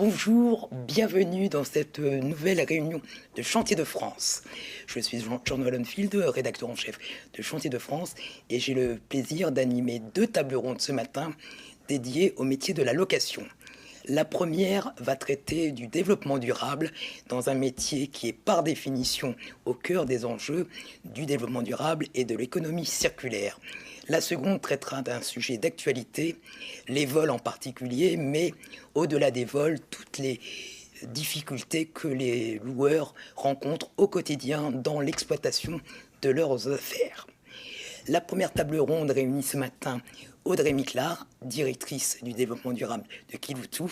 Bonjour, bienvenue dans cette nouvelle réunion de Chantier de France. Je suis John Wallenfield, rédacteur en chef de Chantier de France, et j'ai le plaisir d'animer 2 tables rondes ce matin dédiées au métier de la location. La première va traiter du développement durable dans un métier qui est par définition au cœur des enjeux du développement durable et de l'économie circulaire. La seconde traitera d'un sujet d'actualité, les vols en particulier, mais au-delà des vols, toutes les difficultés que les loueurs rencontrent au quotidien dans l'exploitation de leurs affaires. La première table ronde réunit ce matin Audrey Miclard, directrice du développement durable de Kiloutou,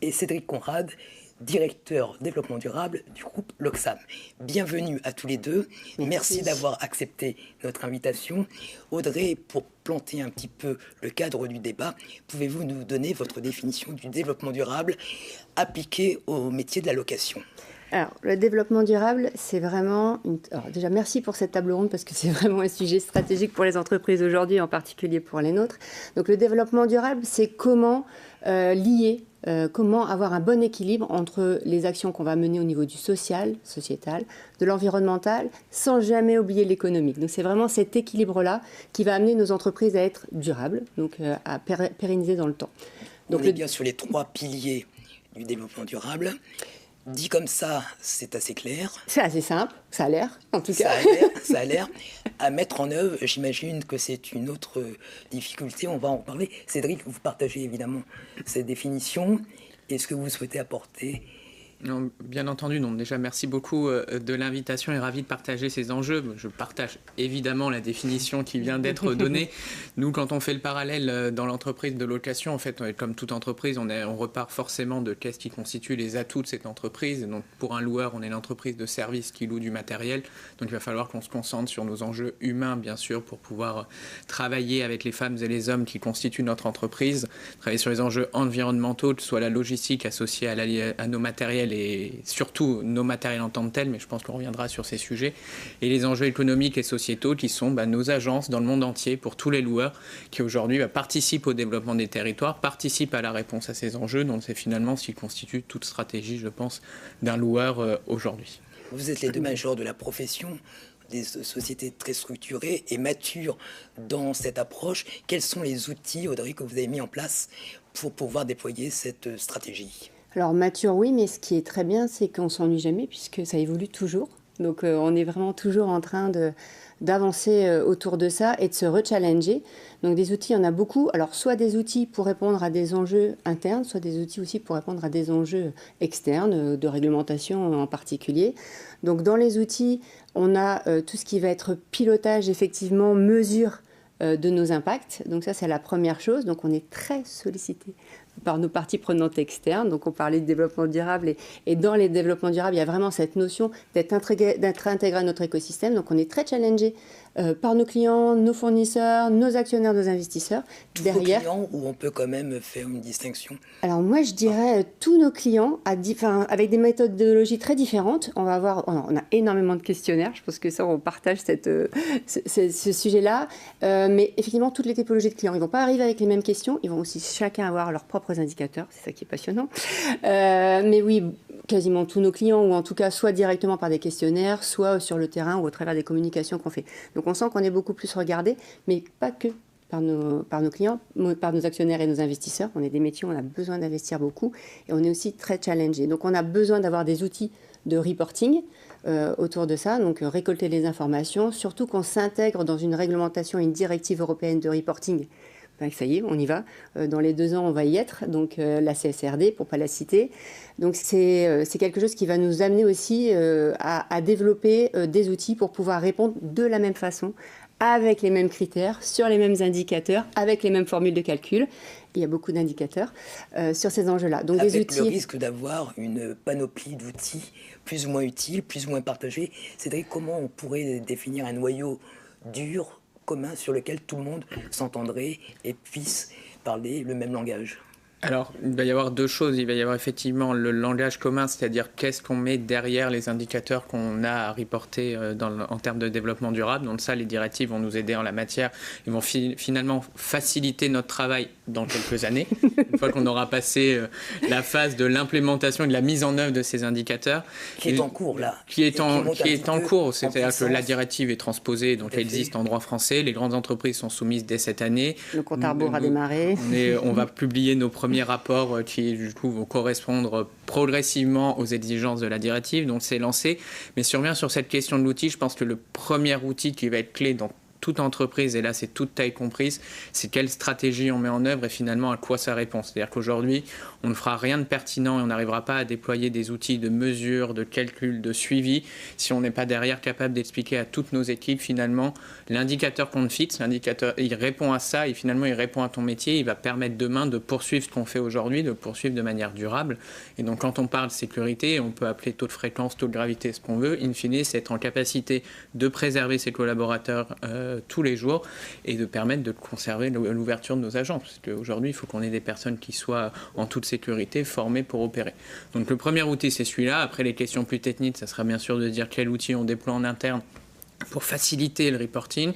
et Cédric Conrad, directeur développement durable du groupe Loxam. Bienvenue à tous les deux. Merci d'avoir accepté notre invitation. Audrey, pour planter un petit peu le cadre du débat, pouvez-vous nous donner votre définition du développement durable appliqué au métier de la location ? Alors, le développement durable, c'est vraiment... Alors déjà, merci pour cette table ronde parce que c'est vraiment un sujet stratégique pour les entreprises aujourd'hui, en particulier pour les nôtres. Donc, le développement durable, c'est comment comment avoir un bon équilibre entre les actions qu'on va mener au niveau du social, sociétal, de l'environnemental, sans jamais oublier l'économique. Donc, c'est vraiment cet équilibre-là qui va amener nos entreprises à être durables, donc à pérenniser dans le temps. Donc, on est bien sur les 3 piliers du développement durable. Dit comme ça, c'est assez clair. C'est assez simple, ça a l'air, en tout cas. Ça a l'air. À mettre en œuvre, j'imagine que c'est une autre difficulté. On va en parler. Cédric, vous partagez évidemment cette définition. Est-ce que vous souhaitez apporter ? Non, bien entendu, non. Déjà, merci beaucoup de l'invitation et ravi de partager ces enjeux. Je partage évidemment la définition qui vient d'être donnée. Nous, quand on fait le parallèle dans l'entreprise de location, en fait, comme toute entreprise, on repart forcément de qu'est-ce qui constitue les atouts de cette entreprise. Donc, pour un loueur, on est une entreprise de service qui loue du matériel. Donc, il va falloir qu'on se concentre sur nos enjeux humains, bien sûr, pour pouvoir travailler avec les femmes et les hommes qui constituent notre entreprise, travailler sur les enjeux environnementaux, que ce soit la logistique associée à nos matériels et surtout nos matériels en tant que tels, mais je pense qu'on reviendra sur ces sujets, et les enjeux économiques et sociétaux qui sont nos agences dans le monde entier pour tous les loueurs qui aujourd'hui participent au développement des territoires, participent à la réponse à ces enjeux, donc c'est finalement ce qui constitue toute stratégie, je pense, d'un loueur aujourd'hui. Vous êtes les 2 majors de la profession, des sociétés très structurées et matures dans cette approche. Quels sont les outils, Audrey, que vous avez mis en place pour pouvoir déployer cette stratégie ? Alors mature, oui, mais ce qui est très bien, c'est qu'on ne s'ennuie jamais puisque ça évolue toujours. Donc on est vraiment toujours en train d'avancer autour de ça et de se rechallenger. Donc des outils, il y en a beaucoup. Alors soit des outils pour répondre à des enjeux internes, soit des outils aussi pour répondre à des enjeux externes, de réglementation en particulier. Donc dans les outils, on a tout ce qui va être pilotage, effectivement, mesure de nos impacts. Donc ça, c'est la première chose. Donc on est très sollicité par nos parties prenantes externes. Donc on parlait de développement durable et dans les développements durables, il y a vraiment cette notion d'être intégré à notre écosystème. Donc on est très challengé par nos clients, nos fournisseurs, nos actionnaires, nos investisseurs. Tous derrière, nos clients, où on peut quand même faire une distinction. Alors moi, je dirais tous nos clients, avec des méthodologies très différentes. On a énormément de questionnaires. Je pense que ça, on partage ce sujet-là. Mais effectivement, toutes les typologies de clients, ils ne vont pas arriver avec les mêmes questions. Ils vont aussi chacun avoir leurs propres indicateurs. C'est ça qui est passionnant. Mais oui, quasiment tous nos clients, ou en tout cas soit directement par des questionnaires, soit sur le terrain ou au travers des communications qu'on fait. Donc on sent qu'on est beaucoup plus regardé, mais pas que par nos clients, par nos actionnaires et nos investisseurs. On est des métiers où on a besoin d'investir beaucoup et on est aussi très challengé. Donc on a besoin d'avoir des outils de reporting autour de ça, donc récolter les informations, surtout qu'on s'intègre dans une réglementation, une directive européenne de reporting. Ça y est, on y va. Dans les 2 ans, on va y être. Donc, la CSRD, pour ne pas la citer. Donc, c'est quelque chose qui va nous amener aussi à développer des outils pour pouvoir répondre de la même façon, avec les mêmes critères, sur les mêmes indicateurs, avec les mêmes formules de calcul. Il y a beaucoup d'indicateurs sur ces enjeux-là. Donc, avec des outils... le risque d'avoir une panoplie d'outils plus ou moins utiles, plus ou moins partagés. Cédric, comment on pourrait définir un noyau dur commun sur lequel tout le monde s'entendrait et puisse parler le même langage? Alors, il va y avoir deux choses. Il va y avoir effectivement le langage commun, c'est-à-dire qu'est-ce qu'on met derrière les indicateurs qu'on a à reporter en termes de développement durable. Donc ça, les directives vont nous aider en la matière. Ils vont finalement faciliter notre travail dans quelques années, une fois qu'on aura passé la phase de l'implémentation et de la mise en œuvre de ces indicateurs. Qui est en cours, là. Qui est en cours, c'est-à-dire que la directive est transposée, donc elle existe en droit français. Les grandes entreprises sont soumises dès cette année. Le compte à rebours a démarré. On va publier nos premiers rapports qui, du coup, vont correspondre progressivement aux exigences de la directive. Donc, c'est lancé. Mais survient sur cette question de l'outil, je pense que le premier outil qui va être clé dans toute entreprise, et là c'est toute taille comprise, c'est quelle stratégie on met en œuvre et finalement à quoi ça répond. C'est-à-dire qu'aujourd'hui, on ne fera rien de pertinent et on n'arrivera pas à déployer des outils de mesure, de calcul, de suivi si on n'est pas derrière capable d'expliquer à toutes nos équipes finalement l'indicateur qu'on fixe. L'indicateur, il répond à ça et finalement il répond à ton métier. Il va permettre demain de poursuivre ce qu'on fait aujourd'hui, de poursuivre de manière durable. Et donc quand on parle sécurité, on peut appeler taux de fréquence, taux de gravité, ce qu'on veut. In fine, c'est être en capacité de préserver ses collaborateurs tous les jours et de permettre de conserver l'ouverture de nos agents. Parce qu'aujourd'hui, il faut qu'on ait des personnes qui soient en toute sécurité, formées pour opérer. Donc le premier outil, c'est celui-là. Après, les questions plus techniques, ça sera bien sûr de dire quel outil on déploie en interne pour faciliter le reporting,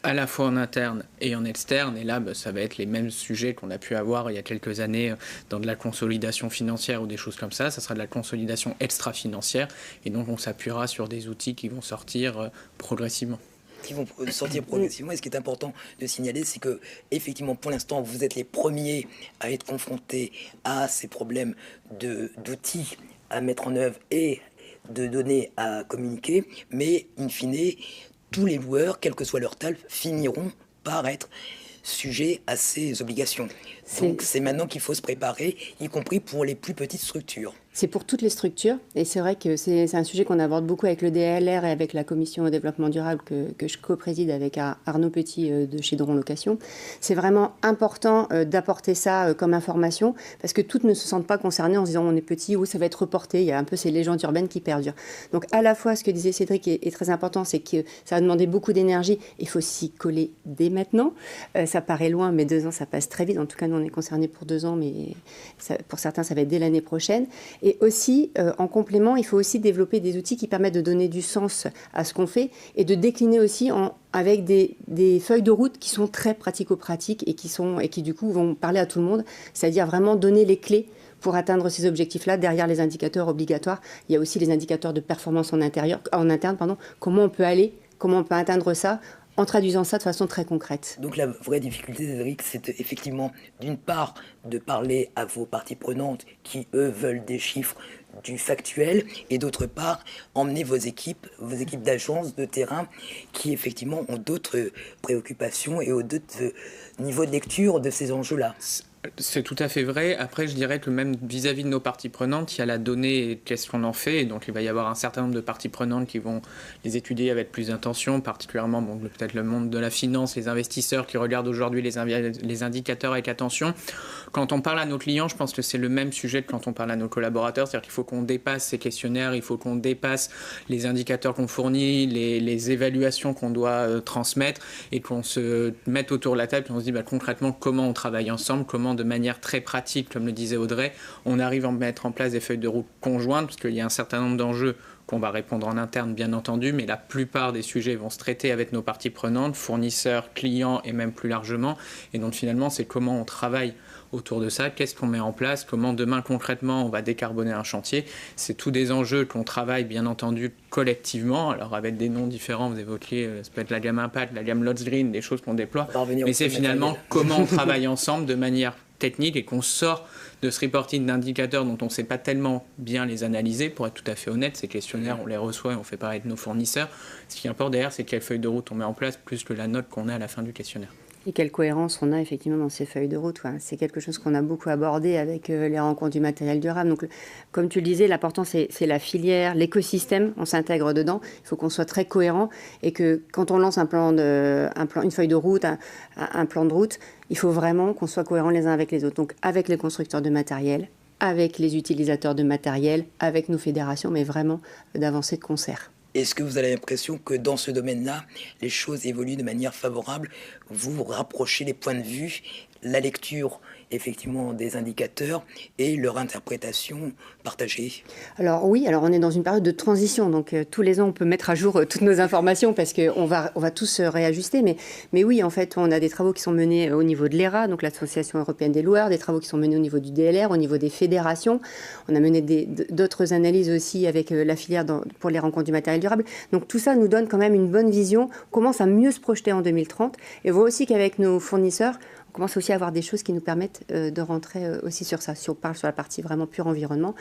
à la fois en interne et en externe. Et là, ça va être les mêmes sujets qu'on a pu avoir il y a quelques années dans de la consolidation financière ou des choses comme ça. Ça sera de la consolidation extra-financière. Et donc, on s'appuiera sur des outils qui vont sortir progressivement. Qui vont sortir progressivement. Et ce qui est important de signaler, c'est que effectivement, pour l'instant, vous êtes les premiers à être confrontés à ces problèmes d'outils à mettre en œuvre et de données à communiquer. Mais in fine, tous les joueurs, quelle que soit leur taille, finiront par être sujets à ces obligations. Donc c'est maintenant qu'il faut se préparer, y compris pour les plus petites structures. C'est pour toutes les structures, et c'est vrai que c'est un sujet qu'on aborde beaucoup avec le DLR et avec la Commission au développement durable que je co-préside avec Arnaud Petit de chez Dron Location. C'est vraiment important d'apporter ça comme information, parce que toutes ne se sentent pas concernées en se disant on est petit ou ça va être reporté. Il y a un peu ces légendes urbaines qui perdurent. Donc à la fois, ce que disait Cédric est très important, c'est que ça va demander beaucoup d'énergie. Il faut s'y coller dès maintenant. Ça paraît loin, mais 2 ans, ça passe très vite. En tout cas, nous, on est concernés pour 2 ans, mais pour certains, ça va être dès l'année prochaine. Et aussi, en complément, il faut aussi développer des outils qui permettent de donner du sens à ce qu'on fait et de décliner aussi avec des feuilles de route qui sont très pratico-pratiques et qui, du coup, vont parler à tout le monde, c'est-à-dire vraiment donner les clés pour atteindre ces objectifs-là. Derrière les indicateurs obligatoires, il y a aussi les indicateurs de performance en interne. Comment on peut atteindre ça en traduisant ça de façon très concrète. Donc la vraie difficulté, Cédric, c'est effectivement d'une part de parler à vos parties prenantes qui, eux, veulent des chiffres, du factuel, et d'autre part, emmener vos équipes d'agences, de terrain, qui effectivement ont d'autres préoccupations et d'autres niveaux de lecture de ces enjeux-là. C'est tout à fait vrai. Après, je dirais que même vis-à-vis de nos parties prenantes, il y a la donnée et qu'est-ce qu'on en fait. Et donc, il va y avoir un certain nombre de parties prenantes qui vont les étudier avec plus d'intention, particulièrement peut-être le monde de la finance, les investisseurs qui regardent aujourd'hui les indicateurs avec attention. Quand on parle à nos clients, je pense que c'est le même sujet que quand on parle à nos collaborateurs. C'est-à-dire qu'il faut qu'on dépasse ces questionnaires, il faut qu'on dépasse les indicateurs qu'on fournit, les évaluations qu'on doit transmettre et qu'on se mette autour de la table et on se dit concrètement comment on travaille ensemble, comment de manière très pratique, comme le disait Audrey, on arrive à mettre en place des feuilles de route conjointes, parce qu'il y a un certain nombre d'enjeux qu'on va répondre en interne, bien entendu, mais la plupart des sujets vont se traiter avec nos parties prenantes, fournisseurs, clients et même plus largement. Et donc finalement, c'est comment on travaille autour de ça, qu'est-ce qu'on met en place, comment demain concrètement on va décarboner un chantier. C'est tous des enjeux qu'on travaille bien entendu collectivement, alors avec des noms différents, vous évoquiez, ça peut être la gamme Impact, la gamme Lots Green, des choses qu'on déploie, mais c'est finalement comment on travaille ensemble de manière technique et qu'on sort de ce reporting d'indicateurs dont on ne sait pas tellement bien les analyser. Pour être tout à fait honnête, ces questionnaires, on les reçoit et on fait pareil de nos fournisseurs. Ce qui importe derrière, c'est quelle feuille de route on met en place, plus que la note qu'on a à la fin du questionnaire. Et quelle cohérence on a effectivement dans ces feuilles de route. C'est quelque chose qu'on a beaucoup abordé avec les rencontres du matériel durable. Donc, comme tu le disais, l'important, c'est la filière, l'écosystème, on s'intègre dedans. Il faut qu'on soit très cohérent et que quand on lance une feuille de route, un plan de route, il faut vraiment qu'on soit cohérents les uns avec les autres. Donc, avec les constructeurs de matériel, avec les utilisateurs de matériel, avec nos fédérations, mais vraiment d'avancer de concert. Est-ce que vous avez l'impression que dans ce domaine-là, les choses évoluent de manière favorable? Vous rapprochez les points de vue, la lecture effectivement des indicateurs et leur interprétation partagée? Alors oui, alors on est dans une période de transition, donc tous les ans on peut mettre à jour toutes nos informations parce qu'on va tous se réajuster, mais oui, en fait, on a des travaux qui sont menés au niveau de l'ERA, donc l'Association européenne des loueurs, des travaux qui sont menés au niveau du DLR, au niveau des fédérations. On a mené d'autres analyses aussi avec la filière pour les rencontres du matériel durable. Donc tout ça nous donne quand même une bonne vision, on commence à mieux se projeter en 2030, et on voit aussi qu'avec nos fournisseurs, on commence aussi à avoir des choses qui nous permettent de rentrer aussi sur ça. Si on parle sur la partie vraiment pure environnement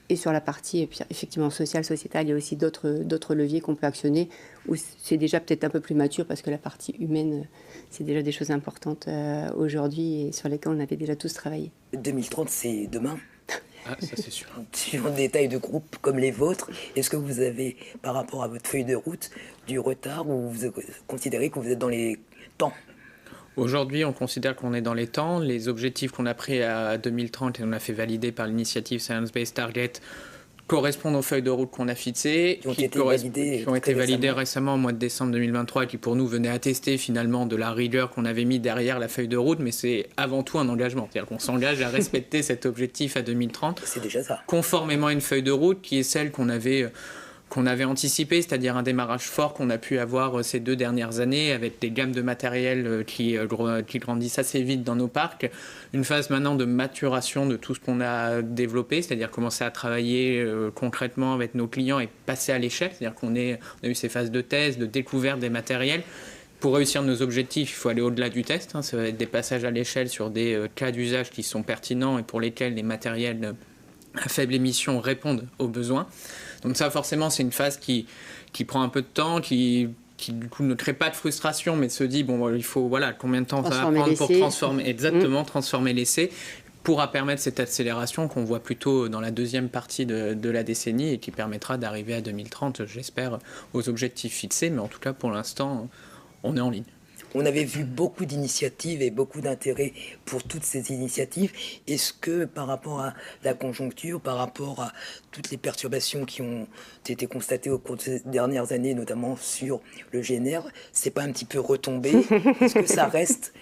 et sur la partie effectivement sociale, sociétale, il y a aussi d'autres leviers qu'on peut actionner où c'est déjà peut-être un peu plus mature parce que la partie humaine, c'est déjà des choses importantes aujourd'hui et sur lesquelles on avait déjà tous travaillé. 2030, c'est demain. Ah, ça c'est sûr. Sur des tailles de groupe comme les vôtres, est-ce que vous avez, par rapport à votre feuille de route, du retard ou vous considérez que vous êtes dans les temps? Aujourd'hui, on considère qu'on est dans les temps. Les objectifs qu'on a pris à 2030 et on a fait valider par l'initiative Science Based Target correspondent aux feuilles de route qu'on a fixées, qui ont été validées récemment au mois de décembre 2023 et qui pour nous venaient attester finalement de la rigueur qu'on avait mis derrière la feuille de route, mais c'est avant tout un engagement. C'est-à-dire qu'on s'engage à respecter cet objectif à 2030. C'est déjà ça. Conformément à une feuille de route qui est celle qu'on avait anticipé, c'est-à-dire un démarrage fort qu'on a pu avoir ces 2 dernières années avec des gammes de matériel qui grandissent assez vite dans nos parcs. Une phase maintenant de maturation de tout ce qu'on a développé, c'est-à-dire commencer à travailler concrètement avec nos clients et passer à l'échelle, c'est-à-dire qu'on a eu ces phases de test, de découverte des matériels. Pour réussir nos objectifs, il faut aller au-delà du test. Ça va être des passages à l'échelle sur des cas d'usage qui sont pertinents et pour lesquels les matériels à faible émission répondent aux besoins. Donc ça, forcément, c'est une phase qui prend un peu de temps, qui du coup ne crée pas de frustration, mais se dit, bon, il faut, combien de temps ça va prendre pour transformer l'essai, pourra permettre cette accélération qu'on voit plutôt dans la deuxième partie de la décennie et qui permettra d'arriver à 2030, j'espère, aux objectifs fixés. Mais en tout cas, pour l'instant, on est en ligne. On avait vu beaucoup d'initiatives et beaucoup d'intérêt pour toutes ces initiatives. Est-ce que par rapport à la conjoncture, par rapport à toutes les perturbations qui ont été constatées au cours de ces dernières années, notamment sur le GNR, c'est pas un petit peu retombé? Est-ce que ça reste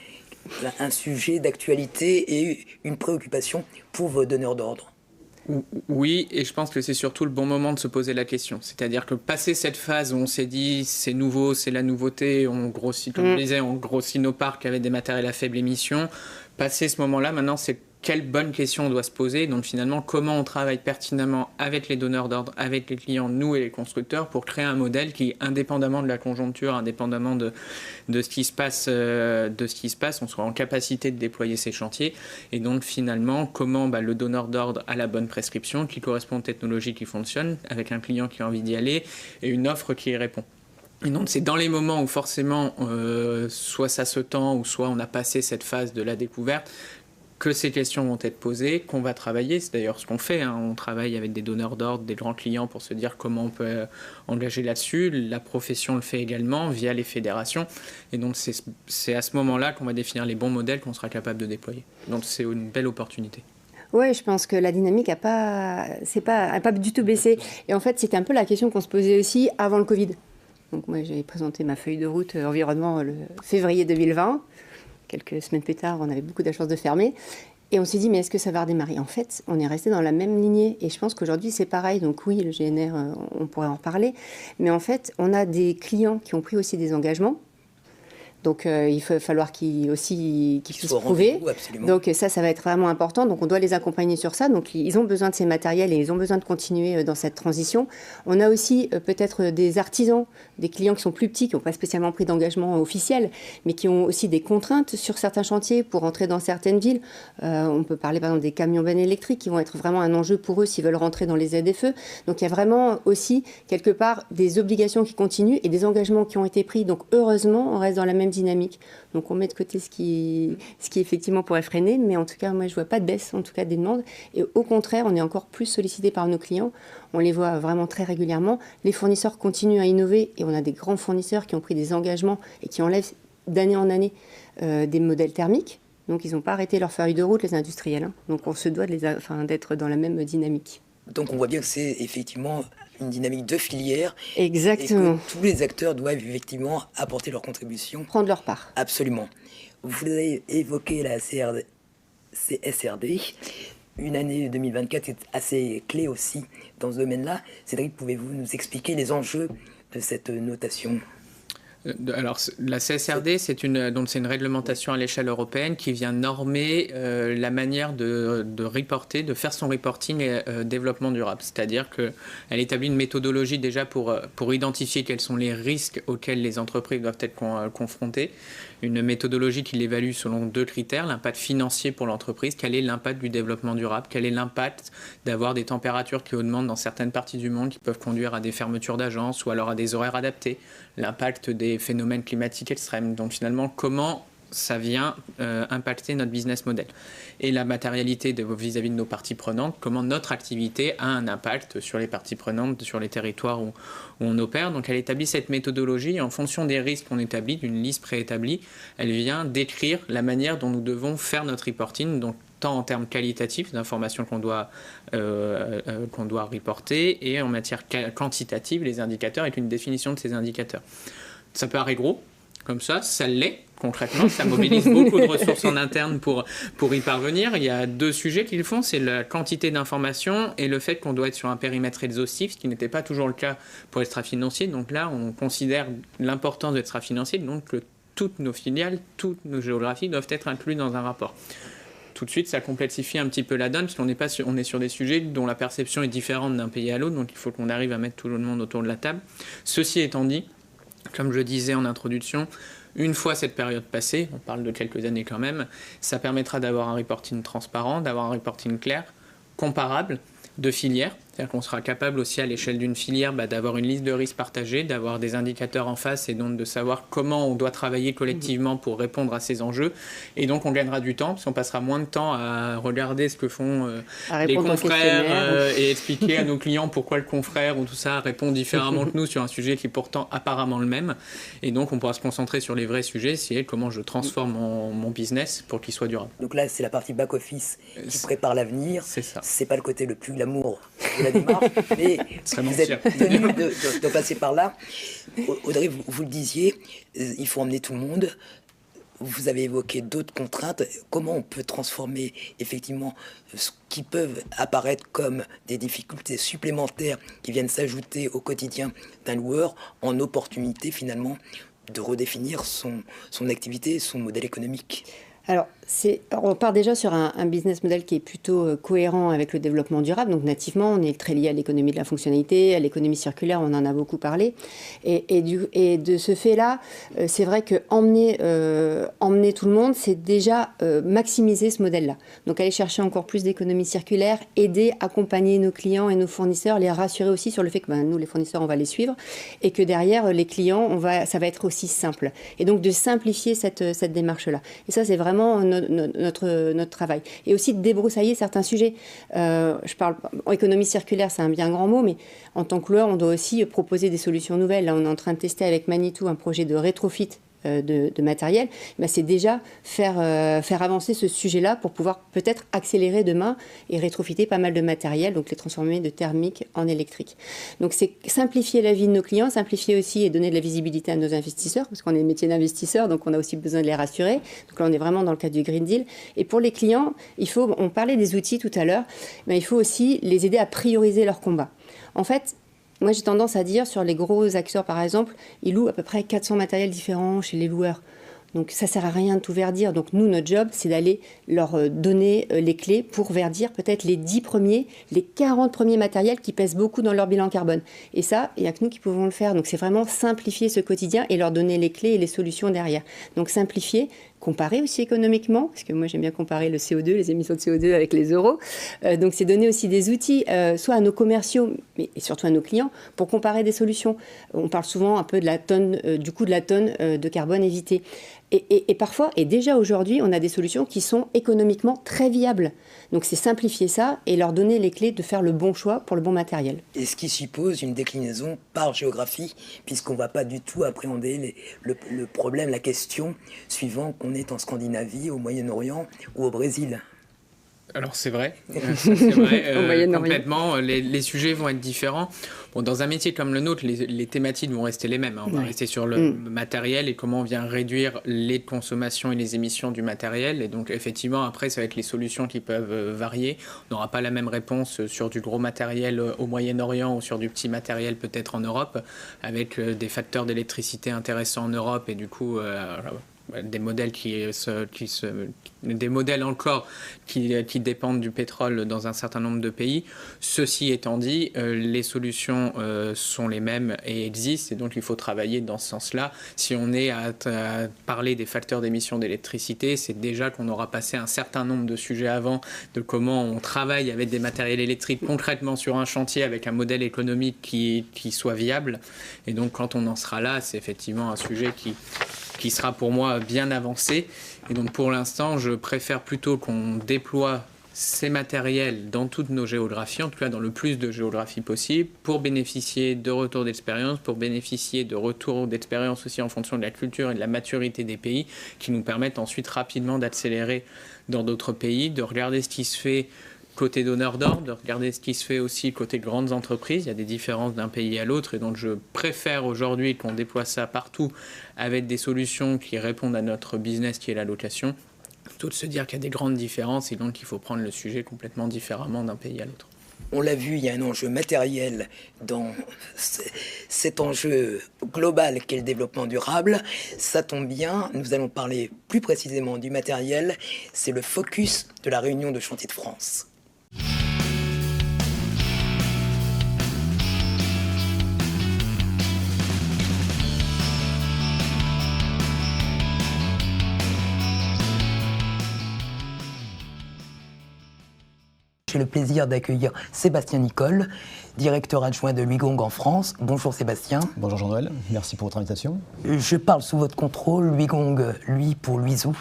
un sujet d'actualité et une préoccupation pour vos donneurs d'ordre? Oui, et je pense que c'est surtout le bon moment de se poser la question. C'est-à-dire que passer cette phase où on s'est dit c'est nouveau, c'est la nouveauté, on grossit, comme je disais, on grossit nos parcs avec des matériels à faible émission. Passer ce moment-là, maintenant, c'est quelle bonne question on doit se poser. Donc finalement, comment on travaille pertinemment avec les donneurs d'ordre, avec les clients, nous et les constructeurs, pour créer un modèle qui, indépendamment de la conjoncture, indépendamment de ce qui se passe, on soit en capacité de déployer ces chantiers. Et donc finalement, comment le donneur d'ordre a la bonne prescription, qui correspond aux technologies qui fonctionnent, avec un client qui a envie d'y aller, et une offre qui y répond. Et donc c'est dans les moments où forcément, soit ça se tend, ou soit on a passé cette phase de la découverte, que ces questions vont être posées, qu'on va travailler. C'est d'ailleurs ce qu'on fait. On travaille avec des donneurs d'ordre, des grands clients pour se dire comment on peut engager là-dessus. La profession le fait également via les fédérations. Et donc c'est à ce moment-là qu'on va définir les bons modèles qu'on sera capable de déployer. Donc c'est une belle opportunité. Oui, je pense que la dynamique n'a pas du tout baissé. Et en fait, c'était un peu la question qu'on se posait aussi avant le Covid. Donc moi, j'ai présenté ma feuille de route environnement le février 2020. Quelques semaines plus tard, on avait beaucoup de chance de fermer. Et on s'est dit, mais est-ce que ça va redémarrer? En fait, on est resté dans la même lignée. Et je pense qu'aujourd'hui, c'est pareil. Donc oui, le GNR, on pourrait en reparler. Mais en fait, on a des clients qui ont pris aussi des engagements. Donc il va falloir qu'ils puissent prouver. Donc ça va être vraiment important. Donc on doit les accompagner sur ça. Donc ils ont besoin de ces matériels et ils ont besoin de continuer dans cette transition. On a aussi peut-être des artisans, des clients qui sont plus petits, qui n'ont pas spécialement pris d'engagement officiel, mais qui ont aussi des contraintes sur certains chantiers pour entrer dans certaines villes. On peut parler par exemple des camions-bennes électriques qui vont être vraiment un enjeu pour eux s'ils veulent rentrer dans les ZFE. Donc il y a vraiment aussi quelque part des obligations qui continuent et des engagements qui ont été pris. Donc heureusement, on reste dans la même dynamique. Donc on met de côté ce qui effectivement pourrait freiner, mais en tout cas, moi je vois pas de baisse en tout cas des demandes. Et au contraire, on est encore plus sollicité par nos clients. On les voit vraiment très régulièrement. Les fournisseurs continuent à innover et on a des grands fournisseurs qui ont pris des engagements et qui enlèvent d'année en année des modèles thermiques. Donc ils n'ont pas arrêté leur feuille de route, les industriels. Donc on se doit d'être dans la même dynamique. Donc on voit bien que c'est effectivement une dynamique de filière. Exactement. Et que tous les acteurs doivent effectivement apporter leur contribution. Prendre leur part. Absolument. Vous avez évoqué la CSRD. Une année 2024 est assez clé aussi dans ce domaine-là. Cédric, pouvez-vous nous expliquer les enjeux de cette notation ? Alors, la CSRD, c'est une réglementation à l'échelle européenne qui vient normer la manière de reporter, de faire son reporting développement durable. C'est-à-dire qu'elle établit une méthodologie déjà pour identifier quels sont les risques auxquels les entreprises doivent être confrontées. Une méthodologie qui l'évalue selon 2 critères, l'impact financier pour l'entreprise, quel est l'impact du développement durable, quel est l'impact d'avoir des températures qui augmentent dans certaines parties du monde qui peuvent conduire à des fermetures d'agences ou alors à des horaires adaptés, l'impact des phénomènes climatiques extrêmes. Donc finalement, comment ça vient impacter notre business model. Et la matérialité vis-à-vis de nos parties prenantes, comment notre activité a un impact sur les parties prenantes, sur les territoires où on opère. Donc elle établit cette méthodologie et en fonction des risques qu'on établit, d'une liste préétablie, elle vient décrire la manière dont nous devons faire notre reporting, donc tant en termes qualitatifs d'informations qu'on doit reporter et en matière quantitative, les indicateurs avec une définition de ces indicateurs. Ça paraît gros, comme ça l'est. Concrètement, ça mobilise beaucoup de ressources en interne pour y parvenir. Il y a 2 sujets qui le font, c'est la quantité d'informations et le fait qu'on doit être sur un périmètre exhaustif, ce qui n'était pas toujours le cas pour l'extra-financier. Donc là, on considère l'importance de l'extra-financier, donc que toutes nos filiales, toutes nos géographies doivent être incluses dans un rapport. Tout de suite, ça complexifie un petit peu la donne, parce qu'on est sur des sujets dont la perception est différente d'un pays à l'autre, donc il faut qu'on arrive à mettre tout le monde autour de la table. Ceci étant dit, comme je le disais en introduction, une fois cette période passée, on parle de quelques années quand même, ça permettra d'avoir un reporting transparent, d'avoir un reporting clair, comparable, de filières. C'est-à-dire qu'on sera capable aussi à l'échelle d'une filière d'avoir une liste de risques partagée, d'avoir des indicateurs en face et donc de savoir comment on doit travailler collectivement pour répondre à ces enjeux. Et donc on gagnera du temps parce qu'on passera moins de temps à regarder ce que font les confrères et expliquer à nos clients pourquoi le confrère ou tout ça répond différemment que nous sur un sujet qui est pourtant apparemment le même. Et donc on pourra se concentrer sur les vrais sujets, c'est comment je transforme mon business pour qu'il soit durable. Donc là c'est la partie back-office qui prépare l'avenir. C'est ça. C'est pas le côté le plus glamour de la démarche, mais vous êtes tenu de passer par là. Audrey, vous le disiez, il faut emmener tout le monde. Vous avez évoqué d'autres contraintes. Comment on peut transformer effectivement ce qui peuvent apparaître comme des difficultés supplémentaires qui viennent s'ajouter au quotidien d'un loueur en opportunité finalement de redéfinir son activité, son modèle économique? Alors, on part déjà sur un business model qui est plutôt cohérent avec le développement durable. Donc, nativement, on est très lié à l'économie de la fonctionnalité, à l'économie circulaire, on en a beaucoup parlé. Et de ce fait-là, c'est vrai que emmener tout le monde, c'est déjà maximiser ce modèle-là. Donc, aller chercher encore plus d'économie circulaire, aider, accompagner nos clients et nos fournisseurs, les rassurer aussi sur le fait que nous, les fournisseurs, on va les suivre et que derrière, les clients, ça va être aussi simple. Et donc, de simplifier cette démarche-là. Et ça, c'est vraiment notre travail. Et aussi de débroussailler certains sujets. Je parle en économie circulaire, c'est un bien grand mot, mais en tant que loueur, on doit aussi proposer des solutions nouvelles. Là, on est en train de tester avec Manitou un projet de rétrofit de matériel. C'est déjà faire avancer ce sujet-là pour pouvoir peut-être accélérer demain et rétrofiter pas mal de matériel, donc les transformer de thermique en électrique. Donc c'est simplifier la vie de nos clients, simplifier aussi et donner de la visibilité à nos investisseurs, parce qu'on est métier d'investisseur, donc on a aussi besoin de les rassurer. Donc là, on est vraiment dans le cadre du Green Deal. Et pour les clients, on parlait des outils tout à l'heure, mais il faut aussi les aider à prioriser leur combat. En fait, moi, j'ai tendance à dire, sur les gros acteurs, par exemple, ils louent à peu près 400 matériels différents chez les loueurs. Donc, ça ne sert à rien de tout verdir. Donc, nous, notre job, c'est d'aller leur donner les clés pour verdir peut-être les 10 premiers, les 40 premiers matériels qui pèsent beaucoup dans leur bilan carbone. Et ça, il n'y a que nous qui pouvons le faire. Donc, c'est vraiment simplifier ce quotidien et leur donner les clés et les solutions derrière. Donc, simplifier, comparer aussi économiquement, parce que moi j'aime bien comparer le CO2, les émissions de CO2 avec les euros. Donc c'est donner aussi des outils, soit à nos commerciaux, mais et surtout à nos clients, pour comparer des solutions. On parle souvent un peu de la tonne, du coût de la tonne de carbone évité. Et parfois, et déjà aujourd'hui, on a des solutions qui sont économiquement très viables. Donc c'est simplifier ça et leur donner les clés de faire le bon choix pour le bon matériel. Et ce qui suppose une déclinaison par géographie, puisqu'on ne va pas du tout appréhender le problème, la question, suivant qu'on est en Scandinavie, au Moyen-Orient ou au Brésil. Alors c'est vrai, c'est vrai complètement. Les sujets vont être différents. Bon, dans un métier comme le nôtre, les thématiques vont rester les mêmes. On va rester sur le matériel et comment on vient réduire les consommations et les émissions du matériel. Et donc effectivement, après, ça va être les solutions qui peuvent varier. On n'aura pas la même réponse sur du gros matériel au Moyen-Orient ou sur du petit matériel peut-être en Europe, avec des facteurs d'électricité intéressants en Europe et du coup... des modèles des modèles encore qui dépendent du pétrole dans un certain nombre de pays. Ceci étant dit, les solutions sont les mêmes et existent, et donc il faut travailler dans ce sens-là. Si on est à parler des facteurs d'émission d'électricité, c'est déjà qu'on aura passé un certain nombre de sujets avant, de comment on travaille avec des matériels électriques concrètement sur un chantier avec un modèle économique qui soit viable. Et donc quand on en sera là, c'est effectivement un sujet qui sera pour moi bien avancé. Et donc pour l'instant, je préfère plutôt qu'on déploie ces matériels dans toutes nos géographies, en tout cas dans le plus de géographies possible, pour bénéficier de retours d'expérience, pour bénéficier de retours d'expérience aussi en fonction de la culture et de la maturité des pays, qui nous permettent ensuite rapidement d'accélérer dans d'autres pays, de regarder ce qui se fait côté donneur d'ordre, de regarder ce qui se fait aussi côté grandes entreprises. Il y a des différences d'un pays à l'autre et donc je préfère aujourd'hui qu'on déploie ça partout avec des solutions qui répondent à notre business qui est la location, plutôt de se dire qu'il y a des grandes différences et donc il faut prendre le sujet complètement différemment d'un pays à l'autre. On l'a vu, il y a un enjeu matériel dans cet enjeu global qu'est le développement durable. Ça tombe bien, nous allons parler plus précisément du matériel. C'est le focus de la réunion de Chantier de France. J'ai le plaisir d'accueillir Sébastien Nicole, directeur adjoint de Luigong en France. Bonjour Sébastien. Bonjour Jean-Noël, merci pour votre invitation. Je parle sous votre contrôle. Luigong, lui pour Luizhou,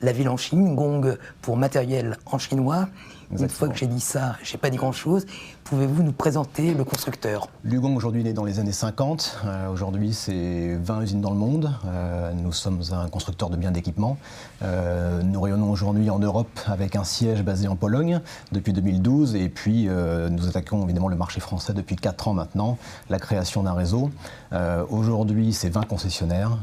la ville en Chine, Gong pour matériel en chinois. Exactement. Une fois que j'ai dit ça, j'ai pas dit grand-chose. Pouvez-vous nous présenter le constructeur ? Luigong aujourd'hui né dans les années 50. Aujourd'hui, c'est 20 usines dans le monde. Nous sommes un constructeur de biens d'équipement. Nous rayonnons aujourd'hui en Europe avec un siège basé en Pologne depuis 2012. Et puis, nous attaquons évidemment le marché français depuis 4 ans maintenant, la création d'un réseau. Aujourd'hui, c'est 20 concessionnaires,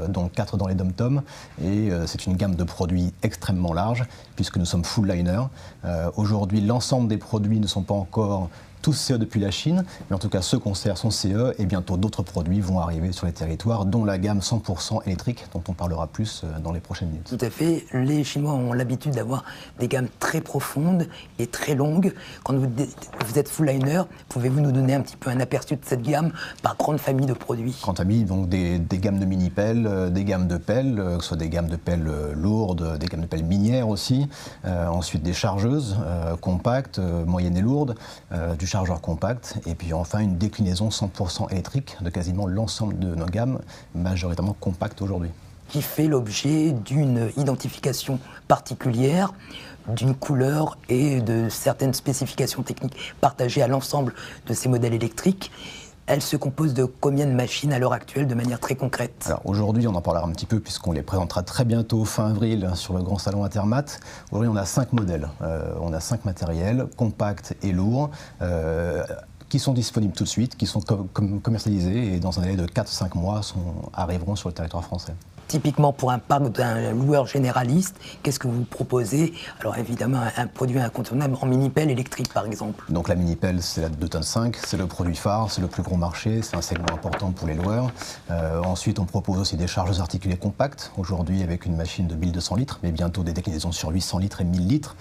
dont 4 dans les dom-toms. Et c'est une gamme de produits extrêmement large, puisque nous sommes full liner. Aujourd'hui, l'ensemble des produits ne sont pas encore tous CE depuis la Chine, mais en tout cas ceux qu'on sert sont CE et bientôt d'autres produits vont arriver sur les territoires, dont la gamme 100% électrique, dont on parlera plus dans les prochaines minutes. Tout à fait. Les Chinois ont l'habitude d'avoir des gammes très profondes et très longues. Quand vous êtes full liner, pouvez-vous nous donner un petit peu un aperçu de cette gamme par grande famille de produits ? Grande famille, donc des gammes de mini-pelles, des gammes de pelles, que ce soit des gammes de pelles lourdes, des gammes de pelles minières aussi, ensuite des chargeuses compactes, moyennes et lourdes, du chargeur compact, et puis enfin une déclinaison 100% électrique de quasiment l'ensemble de nos gammes, majoritairement compactes aujourd'hui. Qui fait l'objet d'une identification particulière, d'une couleur et de certaines spécifications techniques partagées à l'ensemble de ces modèles électriques. Elle se compose de combien de machines à l'heure actuelle de manière très concrète ? Alors aujourd'hui, on en parlera un petit peu puisqu'on les présentera très bientôt, fin avril, sur le grand salon Intermat. Aujourd'hui, on a 5 modèles. On a 5 matériels, compacts et lourds, qui sont disponibles tout de suite, qui sont commercialisés et dans un délai de 4-5 mois arriveront sur le territoire français. Typiquement pour un parc d'un loueur généraliste, qu'est-ce que vous proposez ? Alors évidemment un produit incontournable en mini-pelle électrique par exemple. Donc la mini-pelle c'est la 2,5 tonnes, c'est le produit phare, c'est le plus gros marché, c'est un segment important pour les loueurs. Ensuite on propose aussi des chargeuses articulées compactes, aujourd'hui avec une machine de 1200 litres, mais bientôt des déclinaisons sur 800 litres et 1000 litres.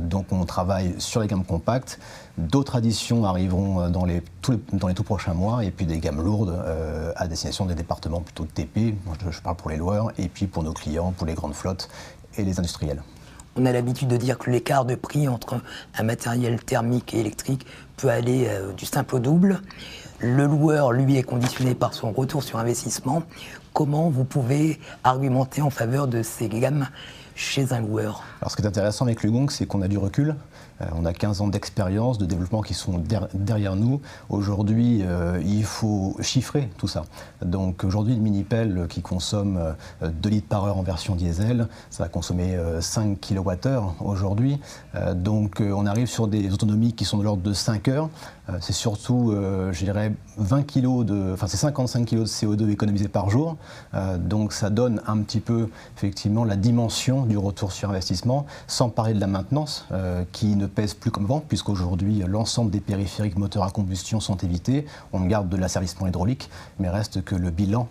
Donc on travaille sur les gammes compactes. D'autres additions arriveront dans les tout prochains mois, et puis des gammes lourdes à destination des départements plutôt TP, je parle pour les loueurs, et puis pour nos clients, pour les grandes flottes et les industriels. On a l'habitude de dire que l'écart de prix entre un matériel thermique et électrique peut aller du simple au double. Le loueur, lui, est conditionné par son retour sur investissement. Comment vous pouvez argumenter en faveur de ces gammes chez un loueur? Alors, ce qui est intéressant avec Lugong, c'est qu'on a du recul. On a 15 ans d'expérience, de développement qui sont derrière nous. Aujourd'hui, il faut chiffrer tout ça. Donc aujourd'hui, le Minipel qui consomme 2 litres par heure en version diesel, ça va consommer 5 kWh aujourd'hui. Donc on arrive sur des autonomies qui sont de l'ordre de 5 heures. C'est surtout, je dirais, 55 kg de CO2 économisés par jour. Donc ça donne un petit peu, effectivement, la dimension du retour sur investissement, sans parler de la maintenance, qui ne pèse plus comme avant, puisqu'aujourd'hui, l'ensemble des périphériques moteurs à combustion sont évités. On garde de l'asservissement hydraulique, mais reste que le bilan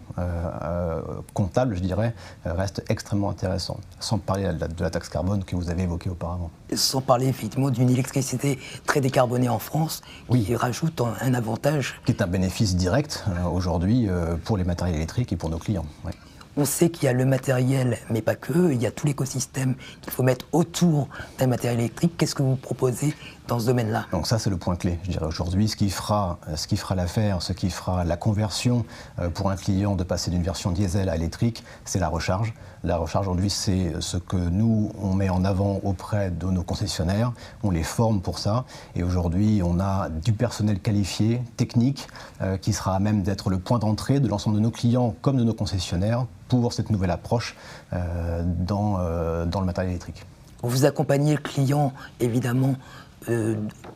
comptable, je dirais, reste extrêmement intéressant. Sans parler de la taxe carbone que vous avez évoquée auparavant. Sans parler effectivement d'une électricité très décarbonée en France, oui, qui rajoute un avantage. Qui est un bénéfice direct aujourd'hui pour les matériels électriques et pour nos clients. Ouais. On sait qu'il y a le matériel, mais pas que, il y a tout l'écosystème qu'il faut mettre autour d'un matériel électrique. Qu'est-ce que vous proposez dans ce domaine-là? Donc ça, c'est le point clé. Je dirais aujourd'hui, ce qui fera l'affaire, ce qui fera la conversion pour un client de passer d'une version diesel à électrique, c'est la recharge. La recharge aujourd'hui, c'est ce que nous, on met en avant auprès de nos concessionnaires. On les forme pour ça. Et aujourd'hui, on a du personnel qualifié, technique, qui sera à même d'être le point d'entrée de l'ensemble de nos clients comme de nos concessionnaires pour cette nouvelle approche dans le matériel électrique. Vous accompagnez le client, évidemment,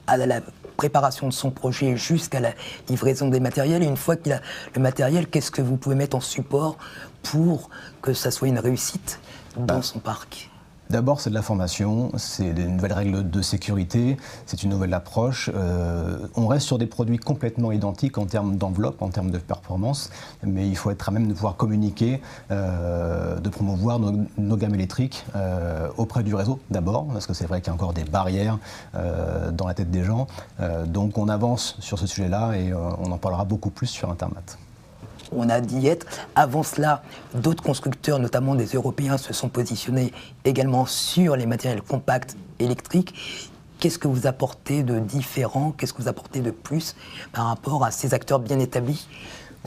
à la préparation de son projet jusqu'à la livraison des matériels. Et une fois qu'il a le matériel, qu'est-ce que vous pouvez mettre en support pour que ça soit une réussite dans son parc? D'abord, c'est de la formation, c'est des nouvelles règles de sécurité, c'est une nouvelle approche. On reste sur des produits complètement identiques en termes d'enveloppe, en termes de performance, mais il faut être à même de pouvoir communiquer, de promouvoir nos gammes électriques auprès du réseau d'abord, parce que c'est vrai qu'il y a encore des barrières dans la tête des gens. Donc on avance sur ce sujet-là et on en parlera beaucoup plus sur Intermat. On a d'y être. Avant cela, d'autres constructeurs, notamment des Européens, se sont positionnés également sur les matériels compacts électriques. Qu'est-ce que vous apportez de différent? Qu'est-ce que vous apportez de plus par rapport à ces acteurs bien établis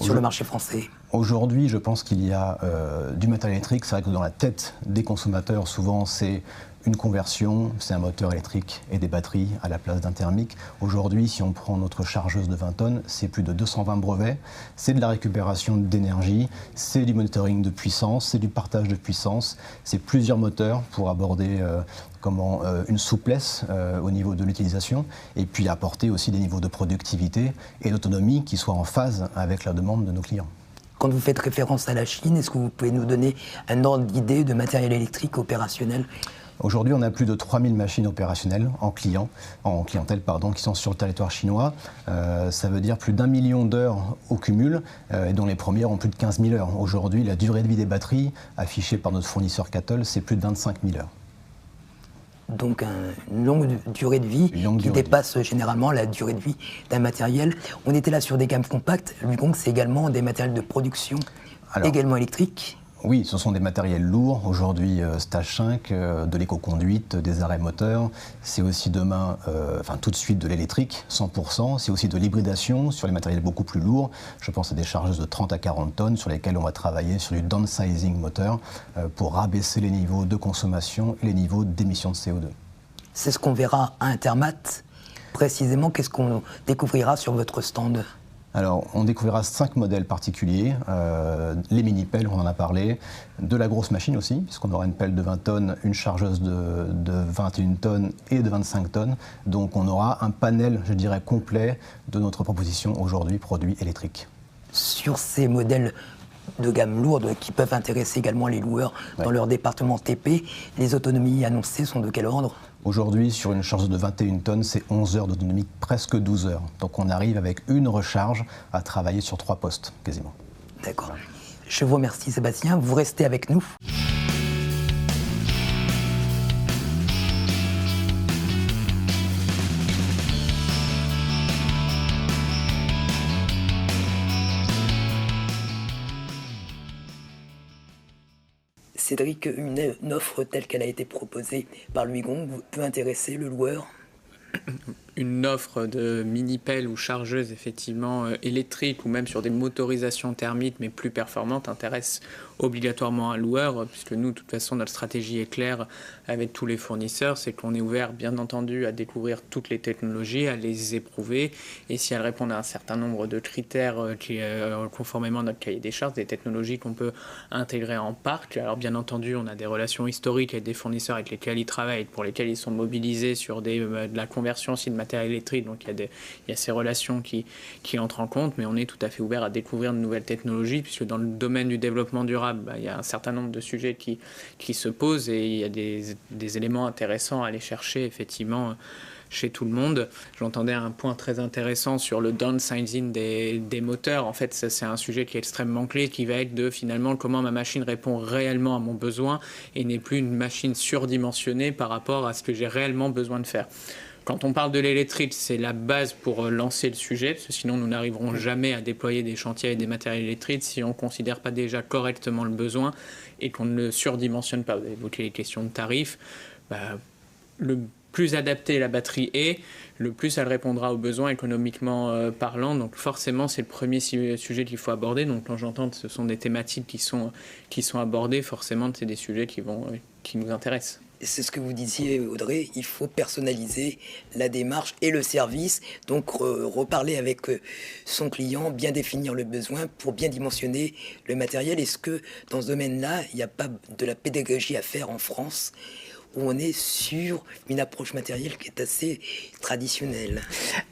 sur le marché français? Aujourd'hui, je pense qu'il y a du matériel électrique. C'est vrai que dans la tête des consommateurs, souvent, c'est une conversion, c'est un moteur électrique et des batteries à la place d'un thermique. Aujourd'hui, si on prend notre chargeuse de 20 tonnes, c'est plus de 220 brevets, c'est de la récupération d'énergie, c'est du monitoring de puissance, c'est du partage de puissance, c'est plusieurs moteurs pour aborder une souplesse au niveau de l'utilisation et puis apporter aussi des niveaux de productivité et d'autonomie qui soient en phase avec la demande de nos clients. Quand vous faites référence à la Chine, est-ce que vous pouvez nous donner un ordre d'idée de matériel électrique opérationnel? Aujourd'hui, on a plus de 3000 machines opérationnelles en clientèle, qui sont sur le territoire chinois. Ça veut dire plus d'1 million d'heures au cumul, et dont les premières ont plus de 15 000 heures. Aujourd'hui, la durée de vie des batteries affichée par notre fournisseur CATL, c'est plus de 25 000 heures. Donc une longue durée de vie qui dépasse généralement la durée de vie d'un matériel. On était là sur des gammes compactes. Lugong, c'est également des matériels de production, également électriques. Oui, ce sont des matériels lourds. Aujourd'hui, Stage 5, de l'éco-conduite, des arrêts moteurs. C'est aussi demain, tout de suite de l'électrique, 100%. C'est aussi de l'hybridation sur les matériels beaucoup plus lourds. Je pense à des chargeuses de 30 à 40 tonnes sur lesquelles on va travailler sur du downsizing moteur pour rabaisser les niveaux de consommation et les niveaux d'émissions de CO2. C'est ce qu'on verra à Intermat. Précisément, qu'est-ce qu'on découvrira sur votre stand ? Alors, on découvrira 5 modèles particuliers, les mini-pelles, on en a parlé, de la grosse machine aussi, puisqu'on aura une pelle de 20 tonnes, une chargeuse de 21 tonnes et de 25 tonnes. Donc on aura un panel, je dirais, complet de notre proposition aujourd'hui, produits électriques. Sur ces modèles de gamme lourde qui peuvent intéresser également les loueurs dans leur département TP, les autonomies annoncées sont de quel ordre ? Aujourd'hui, sur une charge de 21 tonnes, c'est 11 heures d'autonomie, presque 12 heures. Donc on arrive avec une recharge à travailler sur 3 postes, quasiment. D'accord. Je vous remercie Sébastien, vous restez avec nous. Cédric, une offre telle qu'elle a été proposée par Lugong peut intéresser le loueur ? une offre de mini-pelle ou chargeuse effectivement électrique ou même sur des motorisations thermiques mais plus performantes intéresse obligatoirement un loueur, puisque nous, de toute façon, notre stratégie est claire avec tous les fournisseurs, c'est qu'on est ouvert, bien entendu, à découvrir toutes les technologies, à les éprouver, et si elles répondent à un certain nombre de critères qui, conformément à notre cahier des charges, des technologies qu'on peut intégrer en parc. Alors, bien entendu, on a des relations historiques avec des fournisseurs avec lesquels ils travaillent, pour lesquels ils sont mobilisés sur de la conversion aussi de matériel électrique, donc il y a ces relations qui entrent en compte, mais on est tout à fait ouvert à découvrir de nouvelles technologies, puisque dans le domaine du développement durable, il y a un certain nombre de sujets qui se posent et il y a des éléments intéressants à aller chercher effectivement chez tout le monde. J'entendais un point très intéressant sur le downsizing des moteurs. En fait, ça, c'est un sujet qui est extrêmement clé, qui va être de finalement comment ma machine répond réellement à mon besoin et n'est plus une machine surdimensionnée par rapport à ce que j'ai réellement besoin de faire. Quand on parle de l'électrique, c'est la base pour lancer le sujet, parce que sinon nous n'arriverons jamais à déployer des chantiers et des matériels électriques si on ne considère pas déjà correctement le besoin et qu'on ne le surdimensionne pas. Vous avez évoqué les questions de tarifs. Le plus adaptée la batterie est, le plus elle répondra aux besoins économiquement parlant. Donc forcément, c'est le premier sujet qu'il faut aborder. Donc quand j'entends que ce sont des thématiques qui sont abordées, forcément, c'est des sujets qui nous intéressent. C'est ce que vous disiez, Audrey, il faut personnaliser la démarche et le service, donc reparler avec son client, bien définir le besoin pour bien dimensionner le matériel. Est-ce que dans ce domaine-là, il n'y a pas de la pédagogie à faire en France, où on est sur une approche matérielle qui est assez traditionnelle?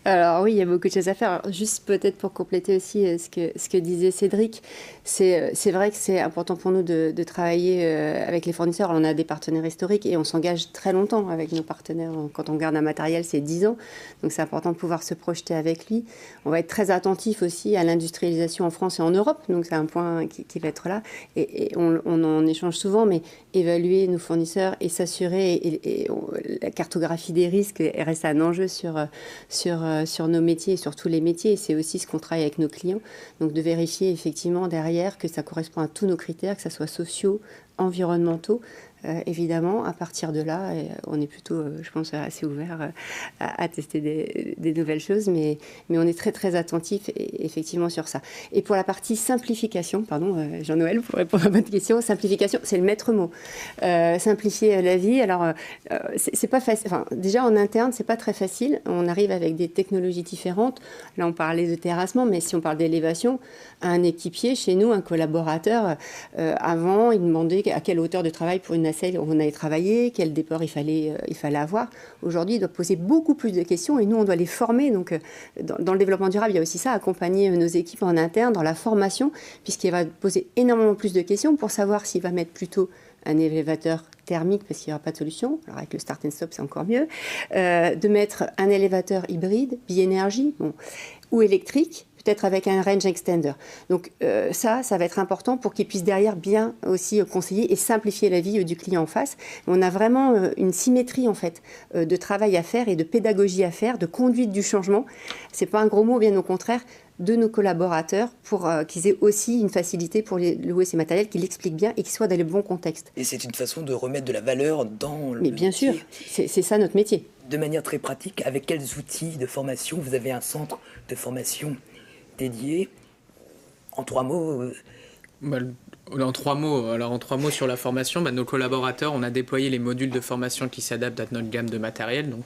Alors oui, il y a beaucoup de choses à faire. Alors, juste peut-être pour compléter aussi ce que disait Cédric, c'est vrai que c'est important pour nous de travailler avec les fournisseurs. On a des partenaires historiques et on s'engage très longtemps avec nos partenaires. Quand on garde un matériel, c'est 10 ans. Donc c'est important de pouvoir se projeter avec lui. On va être très attentif aussi à l'industrialisation en France et en Europe. Donc c'est un point qui va être là. Et on en échange souvent, mais évaluer nos fournisseurs et s'assurer, et la cartographie des risques reste un enjeu sur nos métiers et sur tous les métiers. Et c'est aussi ce qu'on travaille avec nos clients. Donc de vérifier effectivement derrière que ça correspond à tous nos critères, que ça soit sociaux, environnementaux. Évidemment, à partir de là, on est plutôt, je pense, assez ouvert à tester des nouvelles choses, mais on est très, très attentif effectivement sur ça. Et pour la partie simplification, pardon, Jean-Noël, pour répondre à votre question, simplification, c'est le maître mot. Simplifier la vie, alors, c'est pas facile. Enfin, déjà, en interne, c'est pas très facile. On arrive avec des technologies différentes. Là, on parlait de terrassement, mais si on parle d'élévation, un équipier, chez nous, un collaborateur, avant, il demandait à quelle hauteur de travail pour une nacelle on allait travailler, quel déport il fallait avoir. Aujourd'hui, il doit poser beaucoup plus de questions et nous, on doit les former. Donc, dans le développement durable, il y a aussi ça, accompagner nos équipes en interne dans la formation, puisqu'il va poser énormément plus de questions pour savoir s'il va mettre plutôt un élévateur thermique parce qu'il n'y aura pas de solution. Alors avec le start and stop, c'est encore mieux. De mettre un élévateur hybride, bi-énergie, ou électrique, peut-être avec un range extender. Donc ça va être important pour qu'il puisse derrière bien aussi conseiller et simplifier la vie du client en face. On a vraiment une symétrie en fait de travail à faire et de pédagogie à faire, de conduite du changement. C'est pas un gros mot, bien au contraire, de nos collaborateurs pour qu'ils aient aussi une facilité pour louer ces matériels, qu'ils l'expliquent bien et qu'ils soient dans le bon contexte. Et c'est une façon de remettre de la valeur dans le métier. Mais bien sûr, c'est ça notre métier. De manière très pratique, avec quels outils de formation? Vous avez un centre de formation dédié. En 3 mots En 3 mots, alors en 3 mots sur la formation, nos collaborateurs, on a déployé les modules de formation qui s'adaptent à notre gamme de matériel. Donc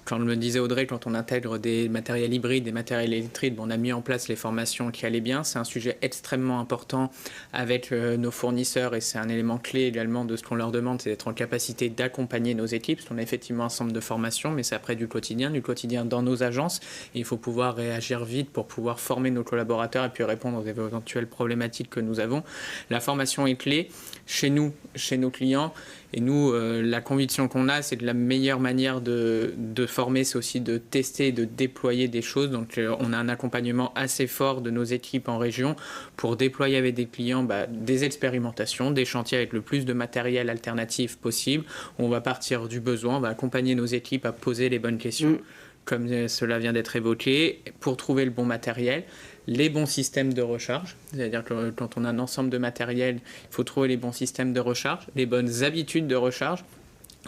comme le disait Audrey, quand on intègre des matériels hybrides, des matériels électriques, on a mis en place les formations qui allaient bien. C'est un sujet extrêmement important avec nos fournisseurs et c'est un élément clé également de ce qu'on leur demande, c'est d'être en capacité d'accompagner nos équipes. Parce qu'on a effectivement un centre de formation, mais c'est après du quotidien dans nos agences. Et il faut pouvoir réagir vite pour pouvoir former nos collaborateurs et puis répondre aux éventuelles problématiques que nous avons. La formation est clé chez nous, chez nos clients. Et nous, la conviction qu'on a, c'est que la meilleure manière de former, c'est aussi de tester, de déployer des choses. Donc, on a un accompagnement assez fort de nos équipes en région pour déployer avec des clients des expérimentations, des chantiers avec le plus de matériel alternatif possible. On va partir du besoin, on va accompagner nos équipes à poser les bonnes questions, comme cela vient d'être évoqué, pour trouver le bon matériel. Les bons systèmes de recharge, c'est-à-dire que quand on a un ensemble de matériel, il faut trouver les bons systèmes de recharge, les bonnes habitudes de recharge.